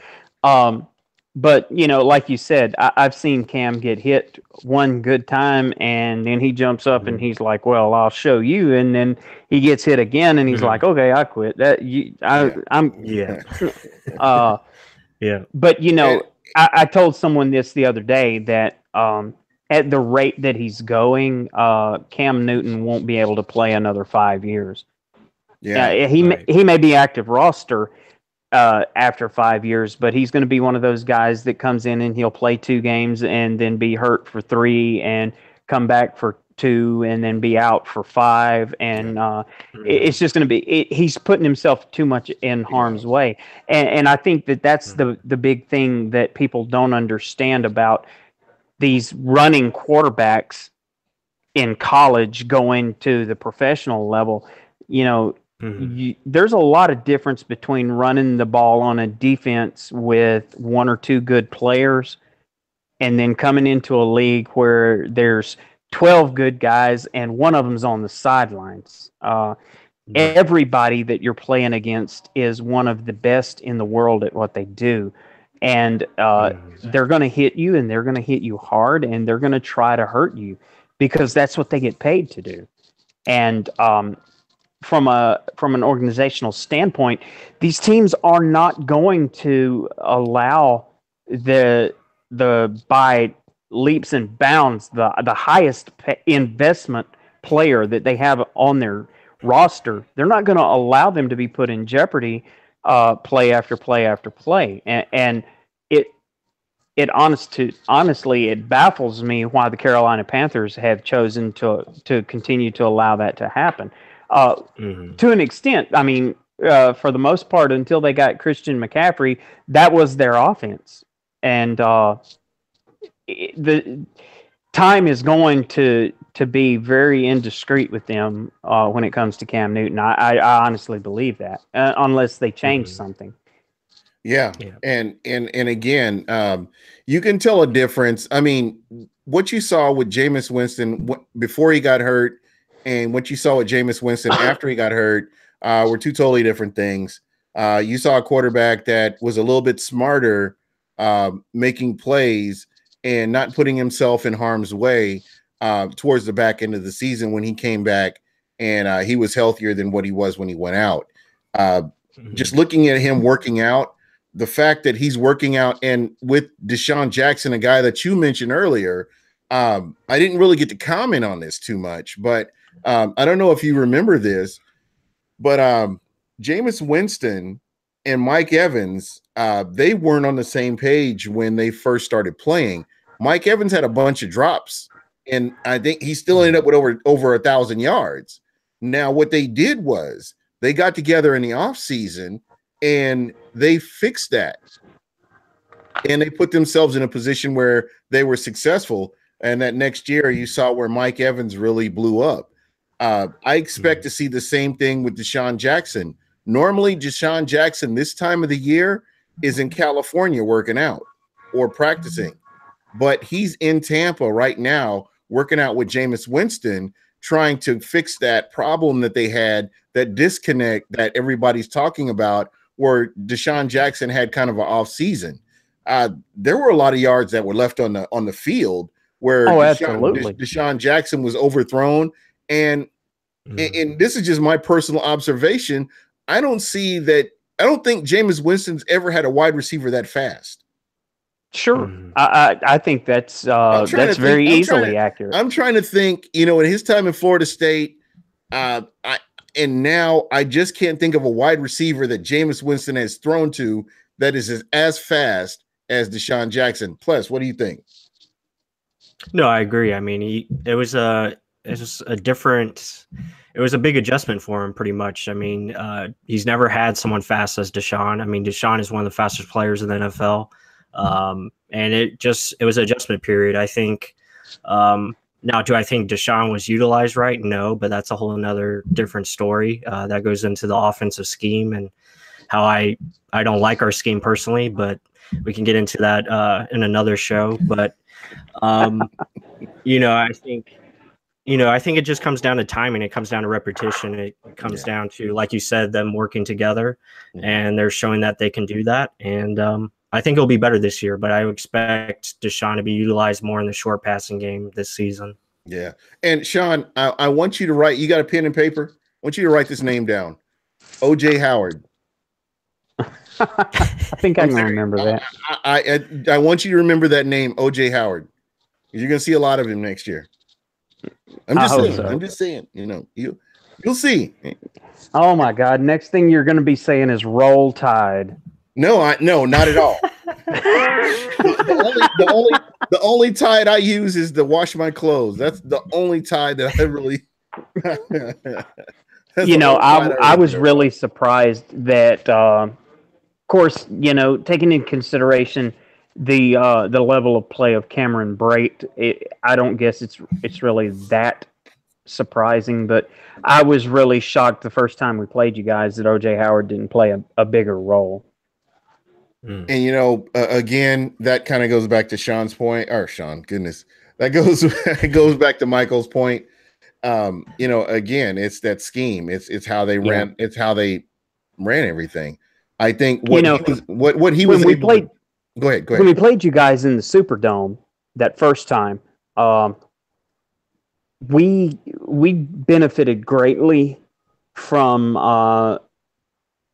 But, like you said, I've seen Cam get hit one good time, and then he jumps up and he's like, well, I'll show you. And then he gets hit again, and he's like, okay, I quit. But, I told someone this the other day that at the rate that he's going, Cam Newton won't be able to play another 5 years. He may be active roster after 5 years, but he's going to be one of those guys that comes in and he'll play 2 games and then be hurt for 3 and come back for 2 and then be out for 5. And it's just going to be, he's putting himself too much in harm's way. And I think that's the big thing that people don't understand about these running quarterbacks in college going to the professional level. There's a lot of difference between running the ball on a defense with 1 or 2 good players and then coming into a league where there's 12 good guys and one of them's on the sidelines. Everybody that you're playing against is one of the best in the world at what they do. And they're going to hit you, and they're going to hit you hard, and they're going to try to hurt you because that's what they get paid to do. And from an organizational standpoint, these teams are not going to allow the by leaps and bounds the highest investment player that they have on their roster. They're not going to allow them to be put in jeopardy play after play after play. And it honestly it baffles me why the Carolina Panthers have chosen to continue to allow that to happen. To an extent, I mean, for the most part, until they got Christian McCaffrey, that was their offense. And the time is going to be very indiscreet with them when it comes to Cam Newton. I honestly believe that, unless they change something. Yeah. And again, you can tell a difference. I mean, what you saw with Jameis Winston before he got hurt and what you saw with Jameis Winston after he got hurt were 2 totally different things. You saw a quarterback that was a little bit smarter, making plays and not putting himself in harm's way towards the back end of the season when he came back, and he was healthier than what he was when he went out. Just looking at him working out, the fact that he's working out, and with Deshaun Jackson, a guy that you mentioned earlier, I didn't really get to comment on this too much, but I don't know if you remember this, but Jameis Winston and Mike Evans they weren't on the same page when they first started playing. Mike Evans had a bunch of drops, and I think he still ended up with over 1,000 yards. Now, what they did was they got together in the offseason and they fixed that. And they put themselves in a position where they were successful. And that next year, you saw where Mike Evans really blew up. I expect to see the same thing with Deshaun Jackson. Normally, Deshaun Jackson this time of the year is in California working out or practicing. But he's in Tampa right now working out with Jameis Winston, trying to fix that problem that they had, that disconnect that everybody's talking about, where Deshaun Jackson had kind of an off season. There were a lot of yards that were left on the field where Deshaun Jackson was overthrown. And this is just my personal observation. I don't think Jameis Winston's ever had a wide receiver that fast. Sure. I think that's very easily accurate. I'm trying to think, in his time in Florida State, and now I just can't think of a wide receiver that Jameis Winston has thrown to that is as fast as Deshaun Jackson. Plus, what do you think? No, I agree. I mean, it was a big adjustment for him, pretty much. I mean, he's never had someone fast as Deshaun. I mean, Deshaun is one of the fastest players in the NFL. And it was an adjustment period. I think, now, do I think Deshaun was utilized right? No, but that's a whole another different story. That goes into the offensive scheme and how I don't like our scheme personally, but we can get into that, in another show. But, I think it just comes down to timing. It comes down to repetition. It comes down to, like you said, them working together, and they're showing that they can do that. And, I think it'll be better this year, but I would expect Deshaun to be utilized more in the short passing game this season. Yeah. And Sean, I want you to write, you got a pen and paper? I want you to write this name down. O.J. Howard. I think I can remember that. I want you to remember that name, O.J. Howard. You're going to see a lot of him next year. I'm just saying, you'll see. Oh my God. Next thing you're going to be saying is Roll Tide. No, not at all. the only tide I use is to wash my clothes. That's the only tide that I really. I was really surprised that, of course, taking into consideration the level of play of Cameron Brate, I don't guess it's really that surprising, but I was really shocked the first time we played you guys that O.J. Howard didn't play a bigger role. And again, that kind of goes back to Sean's point, or Sean, goodness, that goes back to Michael's point. Again, it's that scheme. It's how they ran. It's how they ran everything. I think Go ahead. When we played you guys in the Superdome that first time, we benefited greatly from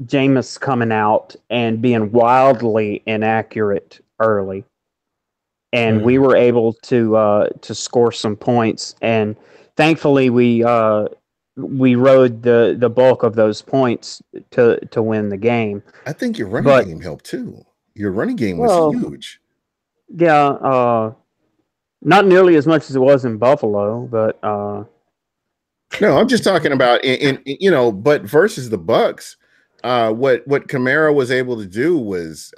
Jameis coming out and being wildly inaccurate early, and we were able to score some points. And thankfully, we rode the bulk of those points to win the game. I think your running game helped too. Your running game was huge. Yeah, not nearly as much as it was in Buffalo, but no, I'm just talking about but versus the Bucs. What Kamara was able to do was,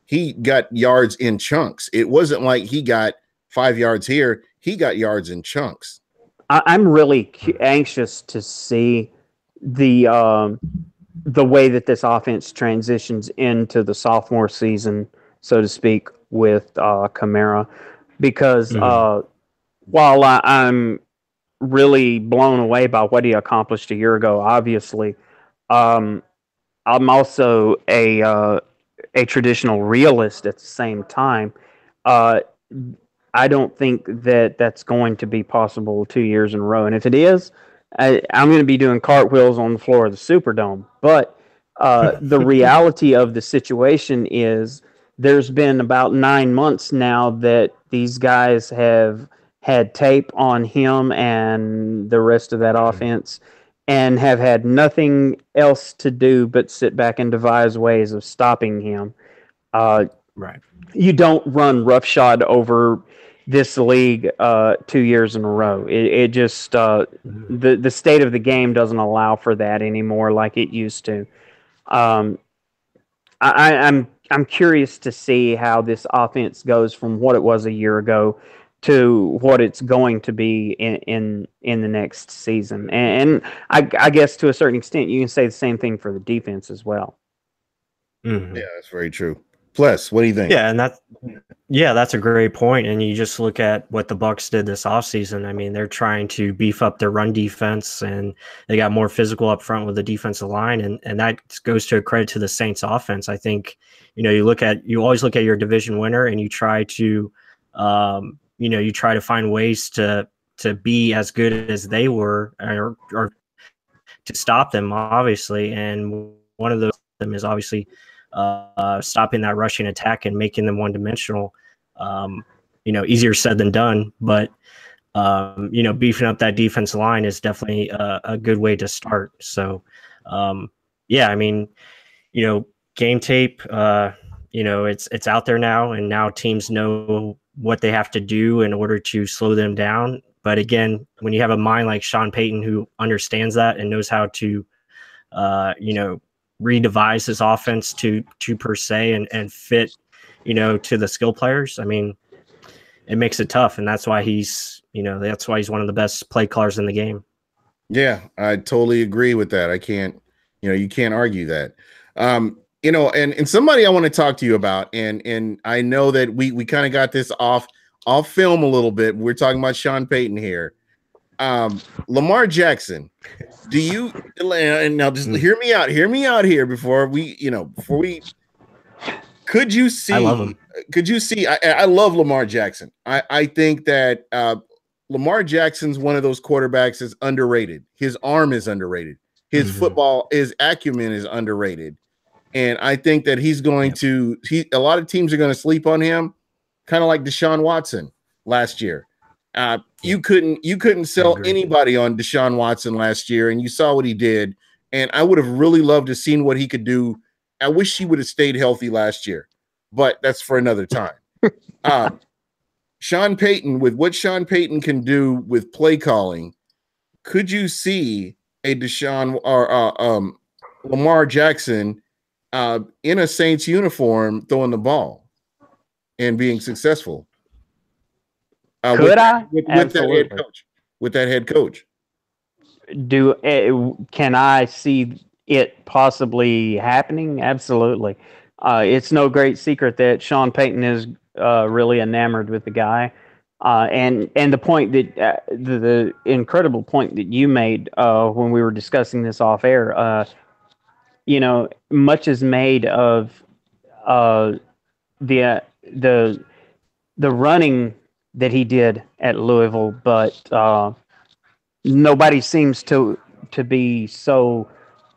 he got yards in chunks. It wasn't like he got 5 yards here. He got yards in chunks. I'm really anxious to see the way that this offense transitions into the sophomore season, so to speak, with Kamara, because while I'm really blown away by what he accomplished a year ago, obviously, I'm also a traditional realist at the same time. I don't think that that's going to be possible 2 years in a row. And if it is, I'm going to be doing cartwheels on the floor of the Superdome. But the reality of the situation is there's been about 9 months now that these guys have had tape on him and the rest of that offense. and have had nothing else to do but sit back and devise ways of stopping him. Right. You don't run roughshod over this league 2 years in a row. It just the state of the game doesn't allow for that anymore like it used to. Um, I'm curious to see how this offense goes from what it was a year ago to what it's going to be in the next season. And I guess to a certain extent you can say the same thing for the defense as well. Mm-hmm. Yeah, that's very true. Plus, what do you think? Yeah, and that's a great point. And you just look at what the Bucs did this offseason. I mean, they're trying to beef up their run defense, and they got more physical up front with the defensive line, and that goes to a credit to the Saints offense. I think, you always look at your division winner, and you try to find ways to be as good as they were, or to stop them, obviously. And one of those is obviously stopping that rushing attack and making them one-dimensional. Easier said than done, but beefing up that defense line is definitely a good way to start. So game tape, it's out there now, and now teams know what they have to do in order to slow them down. But again, when you have a mind like Sean Payton who understands that and knows how to redevise his offense to per se and fit, to the skill players. I mean, it makes it tough, and that's why he's one of the best play callers in the game. Yeah, I totally agree with that. I can't, you can't argue that. And somebody I want to talk to you about, and I know that we kind of got this off film a little bit. We're talking about Sean Payton here. Lamar Jackson. Do you, and now just hear me out here before we could you see, I love him. Could you see, I love Lamar Jackson. I think that Lamar Jackson's one of those quarterbacks that's underrated. His arm is underrated. His football, his acumen is underrated. And I think that he's going to, a lot of teams are going to sleep on him, kind of like Deshaun Watson last year. You couldn't sell anybody on Deshaun Watson last year, and you saw what he did. And I would have really loved to seen what he could do. I wish he would have stayed healthy last year, but that's for another time. Sean Payton, with what Sean Payton can do with play calling, could you see a Deshaun or Lamar Jackson in a Saints uniform throwing the ball and being successful? With that head coach? Can I see it possibly happening? Absolutely. It's no great secret that Sean Payton is really enamored with the guy, and the point that the incredible point that you made when we were discussing this off air. Much is made of the running that he did at Louisville, but nobody seems to be so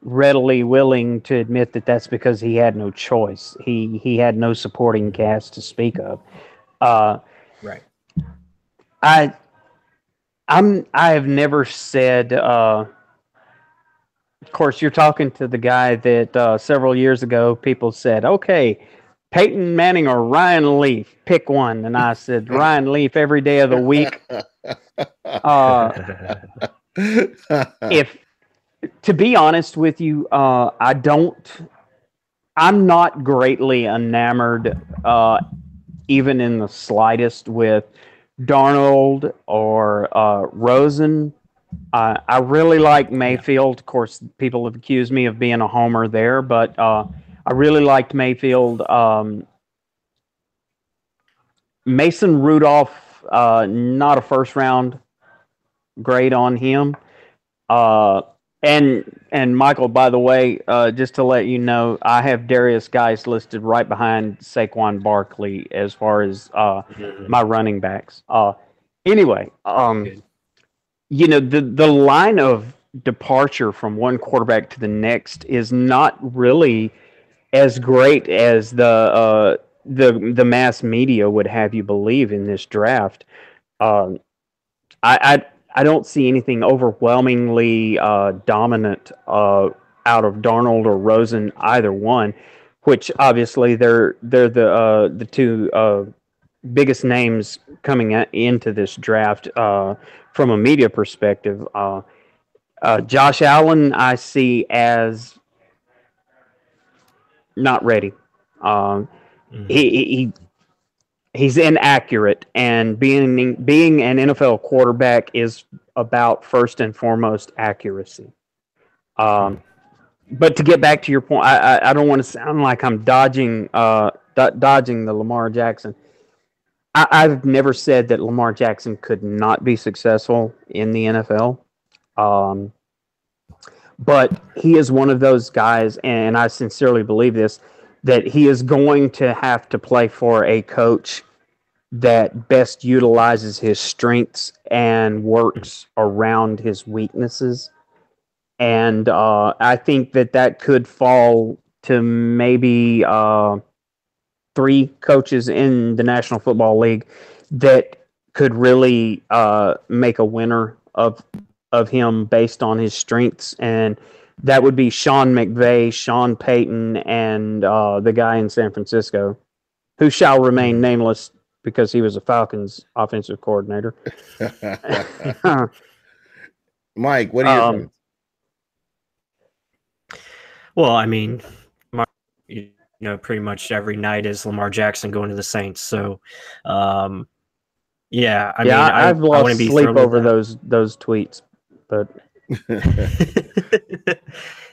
readily willing to admit that that's because he had no choice. He had no supporting cast to speak of. Right. I have never said. Of course, you're talking to the guy that several years ago people said, "Okay, Peyton Manning or Ryan Leaf, pick one." And I said, Ryan Leaf every day of the week. If, to be honest with you, I'm not greatly enamored, even in the slightest, with Darnold or Rosen. I really like Mayfield. Of course, people have accused me of being a homer there, but I really liked Mayfield. Mason Rudolph, not a first round grade on him. And Michael, by the way, just to let you know, I have Darius Geis listed right behind Saquon Barkley as far as my running backs. Anyway, the line of departure from one quarterback to the next is not really as great as the mass media would have you believe in this draft. I I don't see anything overwhelmingly dominant out of Darnold or Rosen, either one. Which obviously they're the two biggest names coming into this draft from a media perspective. Josh Allen, I see as not ready. Um, he he's inaccurate, and being an NFL quarterback is about first and foremost accuracy. But to get back to your point, I don't want to sound like I'm dodging dodging the Lamar Jackson. I've never said that Lamar Jackson could not be successful in the NFL. But he is one of those guys, and I sincerely believe this, that he is going to have to play for a coach that best utilizes his strengths and works around his weaknesses. And I think that could fall to maybe three coaches in the National Football League that could really make a winner of him based on his strengths, and that would be Sean McVay, Sean Payton, and the guy in San Francisco, who shall remain nameless because he was a Falcons offensive coordinator. Mike, what are your thoughts? Well, I mean, pretty much every night is Lamar Jackson going to the Saints. So, yeah, I mean, I've lost sleep over those tweets. But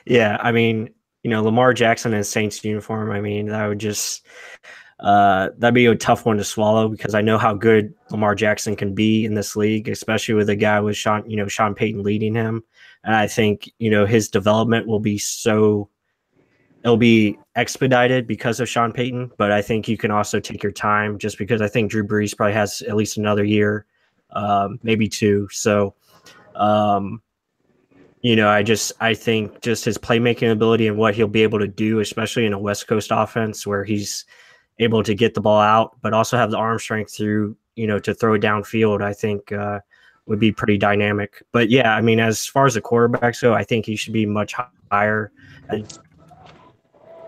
yeah, I mean, Lamar Jackson in Saints uniform, I mean, that would just that'd be a tough one to swallow, because I know how good Lamar Jackson can be in this league, especially with a guy with Sean Payton leading him. And I think, his development will be it'll be expedited because of Sean Payton, but I think you can also take your time, just because I think Drew Brees probably has at least another year, maybe two. So, I think just his playmaking ability and what he'll be able to do, especially in a West Coast offense where he's able to get the ball out, but also have the arm strength to throw it downfield, I think would be pretty dynamic. But yeah, I mean, as far as the quarterbacks go, I think he should be much higher.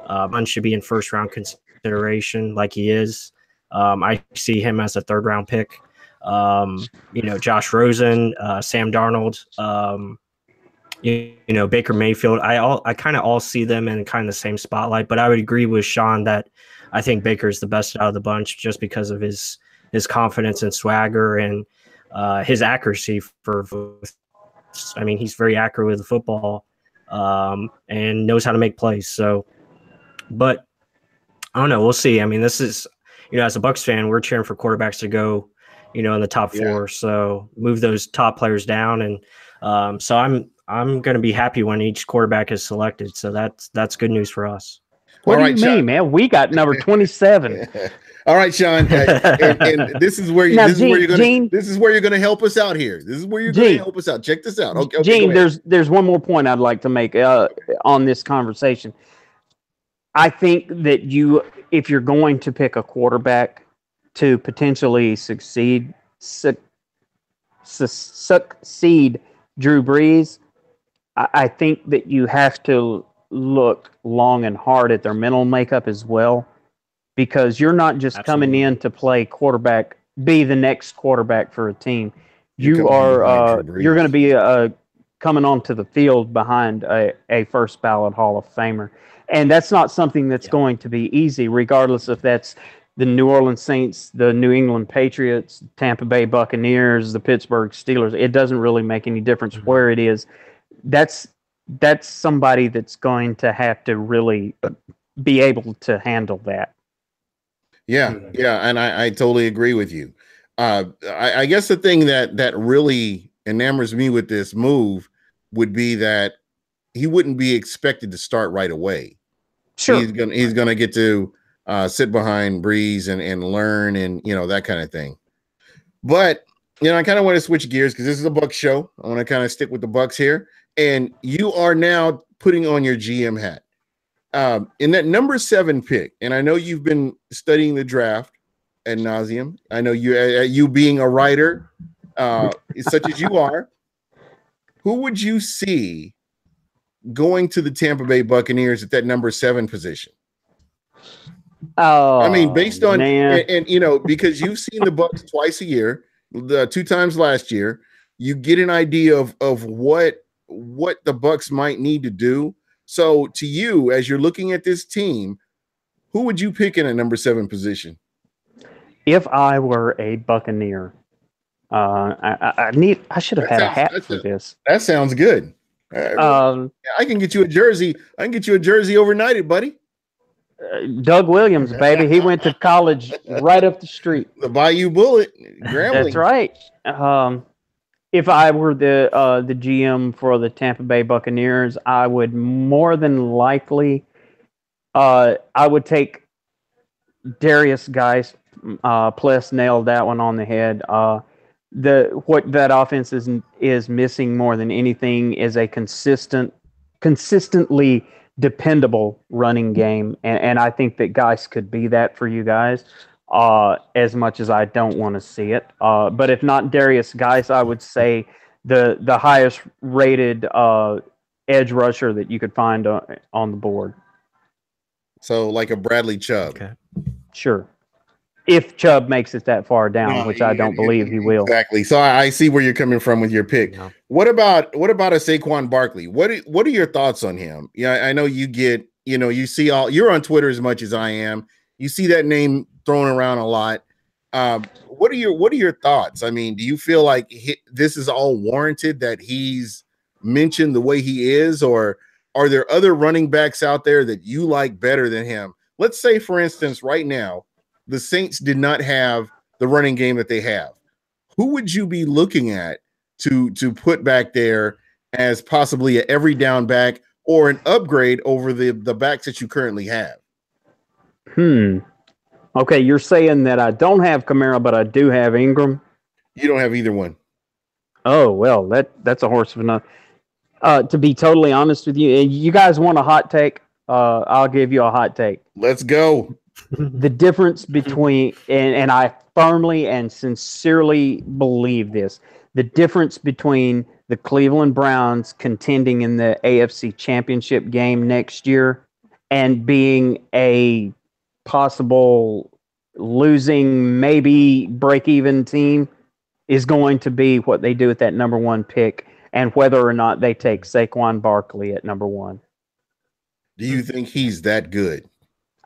One should be in first round consideration like he is. I see him as a third round pick. Josh Rosen, Sam Darnold, Baker Mayfield. I kind of all see them in kind of the same spotlight, but I would agree with Sean that I think Baker's the best out of the bunch, just because of his confidence and swagger and his accuracy I mean, he's very accurate with the football and knows how to make plays. So, but I don't know. We'll see. I mean, this is, as a Bucs fan, we're cheering for quarterbacks to go, in the top four. So move those top players down. And so I'm going to be happy when each quarterback is selected. So that's good news for us. What do you mean, man? We got number 27. All right, Sean, and this is where you're going to help us out here. This is where you're going to help us out. Check this out. Okay, Gene, there's one more point I'd like to make on this conversation. I think that if you're going to pick a quarterback to potentially succeed Drew Brees, I think that you have to look long and hard at their mental makeup as well, because you're not just coming in to play quarterback, be the next quarterback for a team. You're going to be coming onto the field behind a first ballot Hall of Famer. And that's not something that's going to be easy, regardless if that's the New Orleans Saints, the New England Patriots, Tampa Bay Buccaneers, the Pittsburgh Steelers. It doesn't really make any difference where it is. That's somebody that's going to have to really be able to handle that. Yeah, and I totally agree with you. I guess the thing that really enamors me with this move would be that he wouldn't be expected to start right away. Sure, he's gonna get to sit behind Brees and learn and that kind of thing. But I kind of want to switch gears because this is a Bucs show. I want to kind of stick with the Bucs here. And you are now putting on your GM hat. In that number 7 pick, and I know you've been studying the draft ad nauseum. I know you being a writer, such as you are, who would you see going to the Tampa Bay Buccaneers at that number 7 position? Oh, I mean, based on man. you know, because you've seen the Bucs twice a year, the 2 times last year, you get an idea of what the Bucs might need to do. So, to you, as you're looking at this team, who would you pick in a number 7 position? If I were a Buccaneer, I should have had a hat for this. That sounds good. I can get you a jersey. I can get you a jersey overnighted, buddy. Doug Williams, baby. He went to college right up the street. The Bayou Bullet, Grambling. That's right. If I were the GM for the Tampa Bay Buccaneers, I would more than likely, I would take Darius Geis. Pless nailed that one on the head. What that offense is missing more than anything is a consistently dependable running game, and I think that Geis could be that for you guys. As much as I don't want to see it, but if not Darius Geis, I would say the highest rated edge rusher that you could find on the board. So like a Bradley Chubb. Okay. Sure. If Chubb makes it that far down, which I don't believe he will. Exactly. So I see where you're coming from with your pick. Yeah. What about a Saquon Barkley? What are your thoughts on him? Yeah, I know you get, you see you're on Twitter as much as I am. You see that name thrown around a lot. What are your thoughts? I mean, do you feel like this is all warranted that he's mentioned the way he is, or are there other running backs out there that you like better than him? Let's say, for instance, right now, the Saints did not have the running game that they have. Who would you be looking at to put back there as possibly an every down back or an upgrade over the backs that you currently have? Okay, you're saying that I don't have Kamara, but I do have Ingram? You don't have either one. Oh, well, that's a horse of enough. To be totally honest with you, you guys want a hot take? I'll give you a hot take. Let's go. The difference between, and I firmly and sincerely believe this, the difference between the Cleveland Browns contending in the AFC Championship game next year and being a possible losing, maybe break-even team is going to be what they do with that number 1 pick and whether or not they take Saquon Barkley at number 1. Do you think he's that good?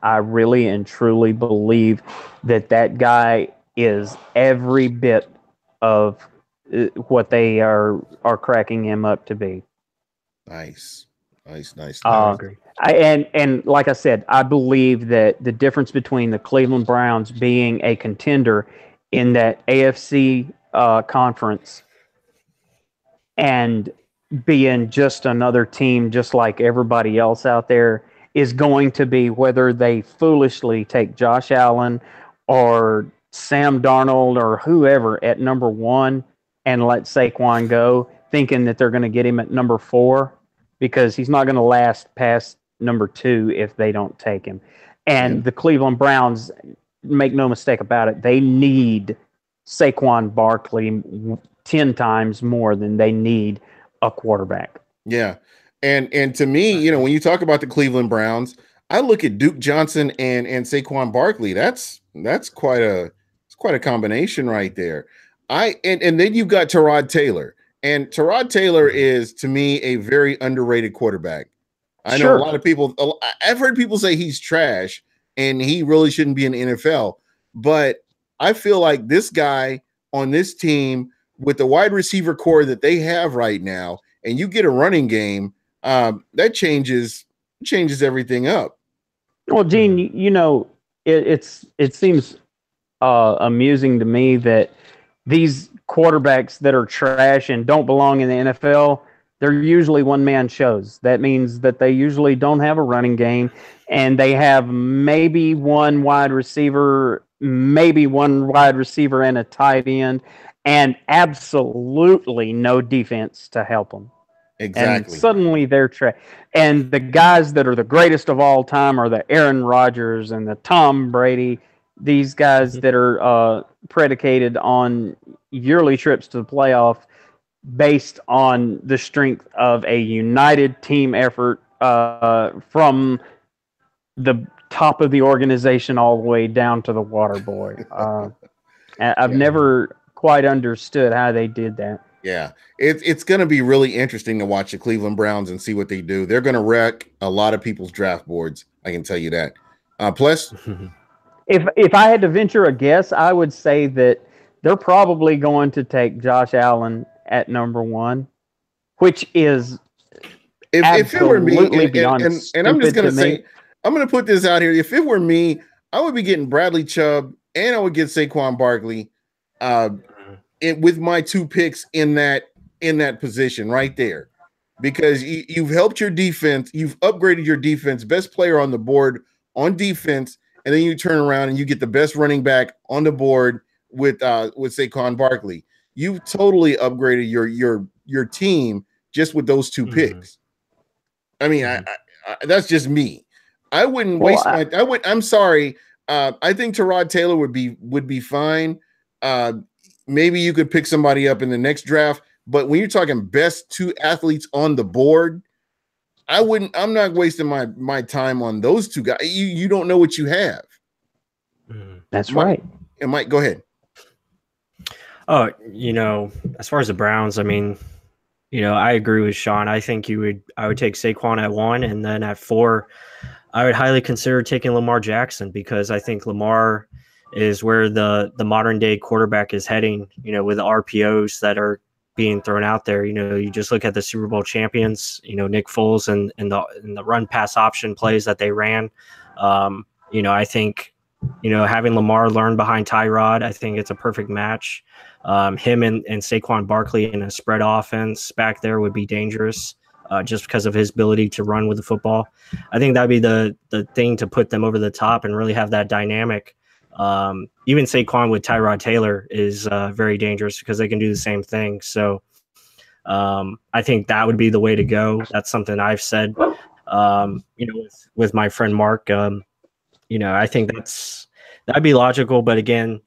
I really and truly believe that guy is every bit of what they are cracking him up to be. Nice. I agree. And like I said, I believe that the difference between the Cleveland Browns being a contender in that AFC conference and being just another team just like everybody else out there is going to be whether they foolishly take Josh Allen or Sam Darnold or whoever at number 1 and let Saquon go, thinking that they're going to get him at number 4, because he's not going to last past number 2 if they don't take him. And the Cleveland Browns, make no mistake about it, they need Saquon Barkley 10 times more than they need a quarterback. Yeah. And to me, when you talk about the Cleveland Browns, I look at Duke Johnson and Saquon Barkley. That's quite a combination right there. And then you've got Tyrod Taylor. And Tyrod Taylor is, to me, a very underrated quarterback. I know a lot of people, I've heard people say he's trash and he really shouldn't be in the NFL. But I feel like this guy on this team with the wide receiver core that they have right now, and you get a running game, that changes everything up. Well, Gene, it seems amusing to me that these quarterbacks that are trash and don't belong in the NFL, they're usually one-man shows. That means that they usually don't have a running game, and they have maybe one wide receiver and a tight end, and absolutely no defense to help them. Exactly. And suddenly they're and the guys that are the greatest of all time are the Aaron Rodgers and the Tom Brady. these guys that are predicated on yearly trips to the playoff based on the strength of a united team effort from the top of the organization all the way down to the water boy. I've never quite understood how they did that. Yeah, it's going to be really interesting to watch the Cleveland Browns and see what they do. They're going to wreck a lot of people's draft boards. I can tell you that. Plus, if I had to venture a guess, I would say that they're probably going to take Josh Allen at number 1, which is if it were me, and I'm just going to say, me. I'm going to put this out here. If it were me, I would be getting Bradley Chubb and I would get Saquon Barkley with my 2 picks in that position right there, because you've helped your defense. You've upgraded your defense, best player on the board on defense. And then you turn around and you get the best running back on the board with Saquon Barkley. You've totally upgraded your team just with those 2 picks. I mean, I that's just me. I wouldn't waste I'm sorry. I think Tyrod Taylor would be fine. Maybe you could pick somebody up in the next draft, but when you're talking best 2 athletes on the board, I'm not wasting my time on those 2 guys. You don't know what you have. That's right. And Mike, go ahead. Oh, as far as the Browns, I mean, I agree with Sean. I think I would take Saquon at 1, and then at 4, I would highly consider taking Lamar Jackson, because I think Lamar is where the modern day quarterback is heading, with the RPOs that are being thrown out there. You just look at the Super Bowl champions, Nick Foles and the run pass option plays that they ran. I think, having Lamar learn behind Tyrod, I think it's a perfect match. Him and Saquon Barkley in a spread offense back there would be dangerous, just because of his ability to run with the football. I think that'd be the thing to put them over the top and really have that dynamic. Even Saquon with Tyrod Taylor is very dangerous, because they can do the same thing. So I think that would be the way to go. That's something I've said, with my friend Mark. I think that'd be logical. But again,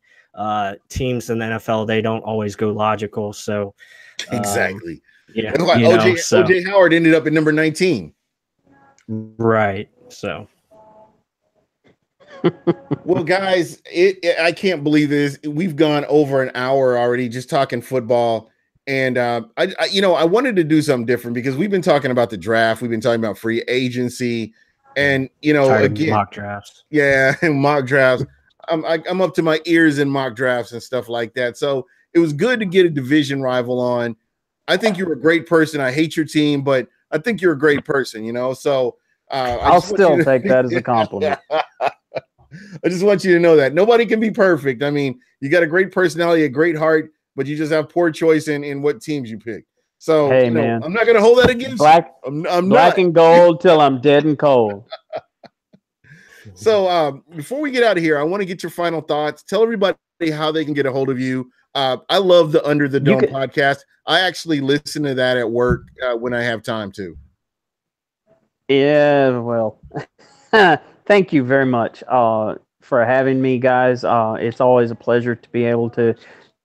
teams in the NFL, they don't always go logical. So exactly. Yeah. That's why OJ Howard ended up at number 19. Right. So. Well, guys, I can't believe this. We've gone over an hour already just talking football. And I wanted to do something different, because we've been talking about the draft. We've been talking about free agency, and again, mock drafts. Yeah, mock drafts. I'm up to my ears in mock drafts and stuff like that. So it was good to get a division rival on. I think you're a great person. I hate your team, but I think you're a great person. So I'll still take that as a compliment. I just want you to know that nobody can be perfect. I mean, you got a great personality, a great heart, but you just have poor choice in what teams you pick. So, hey, man, I'm not going to hold that against you. I'm black and gold till I'm dead and cold. So before we get out of here, I want to get your final thoughts. Tell everybody how they can get a hold of you. I love the Under the Dome podcast. I actually listen to that at work when I have time to. Yeah, well, thank you very much for having me, guys. It's always a pleasure to be able to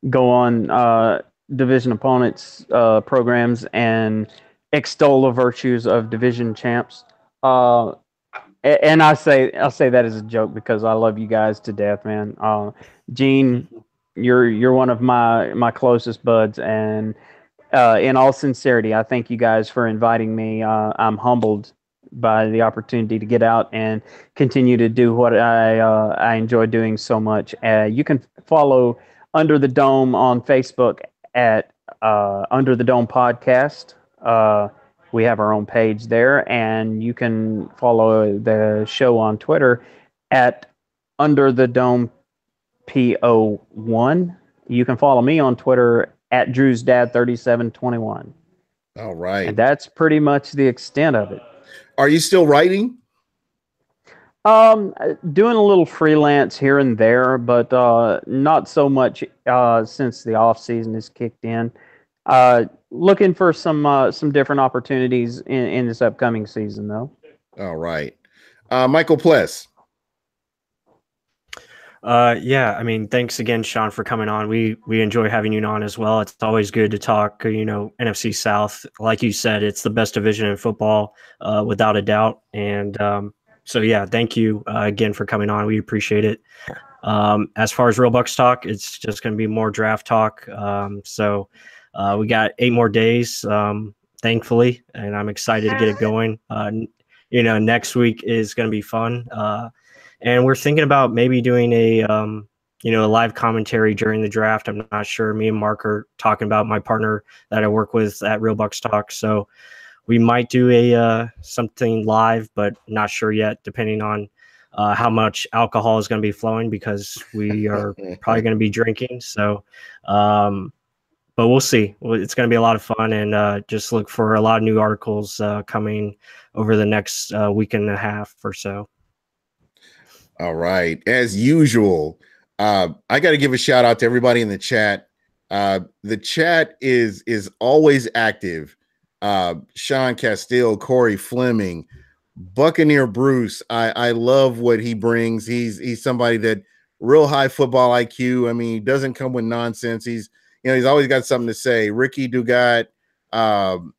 go on division opponents programs and extol the virtues of division champs. And I'll say that as a joke, because I love you guys to death, man. Gene, you're one of my closest buds, and in all sincerity, I thank you guys for inviting me. I'm humbled by the opportunity to get out and continue to do what I enjoy doing so much. You can follow Under the Dome on Facebook at Under the Dome Podcast. We have our own page there, and you can follow the show on Twitter at Under the Dome PO1. You can follow me on Twitter at Drew's Dad 3721. All right. And that's pretty much the extent of it. Are you still writing? Doing a little freelance here and there, but not so much since the off season has kicked in. Looking for some different opportunities in this upcoming season, though. All right. Michael Pless. Yeah, I mean, thanks again, Sean, for coming on. We enjoy having you on as well. It's always good to talk, NFC South. Like you said, it's the best division in football, without a doubt. And so, yeah, thank you again for coming on. We appreciate it. As far as Real Bucs talk, it's just going to be more draft talk. So we got 8 more days, thankfully, and I'm excited to get it going. Next week is going to be fun. And we're thinking about maybe doing a live commentary during the draft. I'm not sure. Me and Mark are talking about, my partner that I work with at Real Bucs Talk. So we might do a something live, but not sure yet, depending on how much alcohol is going to be flowing, because we are probably going to be drinking. So, but we'll see. It's going to be a lot of fun, and just look for a lot of new articles coming over the next week and a half or so. All right. As usual, I got to give a shout out to everybody in the chat. The chat is always active. Sean Castile, Corey Fleming, Buccaneer Bruce. I love what he brings. He's somebody that real high football IQ. I mean, he doesn't come with nonsense. He's always got something to say. Ricky Dugat,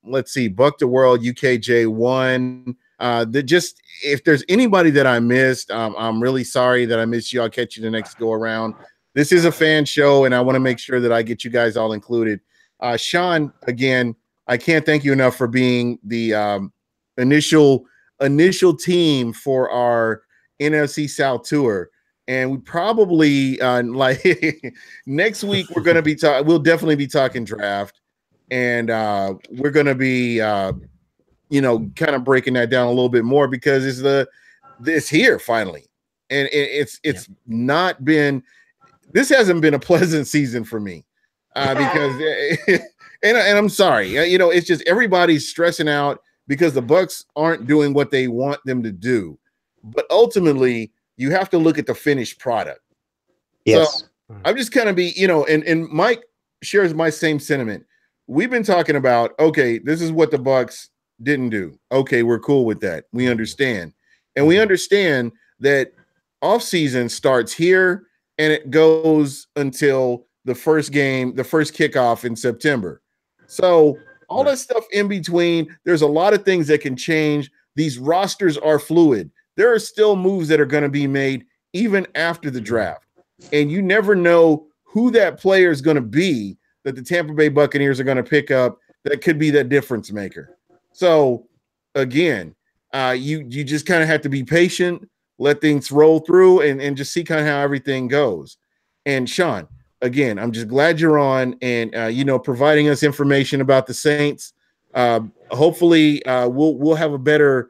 let's see, Buck the World, UKJ1. If there's anybody that I missed, I'm really sorry that I missed you. I'll catch you the next go around. This is a fan show, and I want to make sure that I get you guys all included. Sean, again, I can't thank you enough for being the initial team for our NFC South tour. And we probably next week we're going to be we'll definitely be talking draft, and we're going to be kind of breaking that down a little bit more, because it's here finally, and it's not been, this hasn't been a pleasant season for me, because and I'm sorry, it's just everybody's stressing out because the Bucs aren't doing what they want them to do, but ultimately you have to look at the finished product. Yes. So I'm just kind of and Mike shares my same sentiment. We've been talking about, okay, this is what the Bucs didn't do. Okay, we're cool with that. We understand. And we understand that offseason starts here and it goes until the first game, the first kickoff in September. So all that stuff in between, there's a lot of things that can change. These rosters are fluid. There are still moves that are going to be made even after the draft. And you never know who that player is going to be that the Tampa Bay Buccaneers are going to pick up that could be that difference maker. So, again, you just kind of have to be patient, let things roll through, and just see kind of how everything goes. And, Sean, again, I'm just glad you're on and, providing us information about the Saints. Hopefully, we'll have a better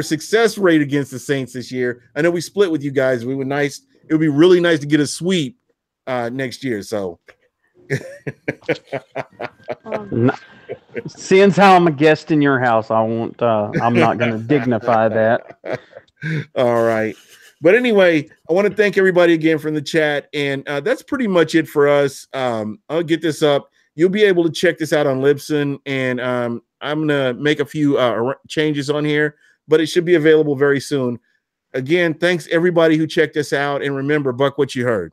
success rate against the Saints this year. I know we split with you guys. It would be really nice to get a sweep next year. So, seeing how I'm a guest in your house, I'm not going to dignify that. All right. But anyway, I want to thank everybody again from the chat. And that's pretty much it for us. I'll get this up. You'll be able to check this out on Libsyn. And I'm going to make a few changes on here, but it should be available very soon. Again, thanks everybody who checked us out. And remember, Buck, what you heard.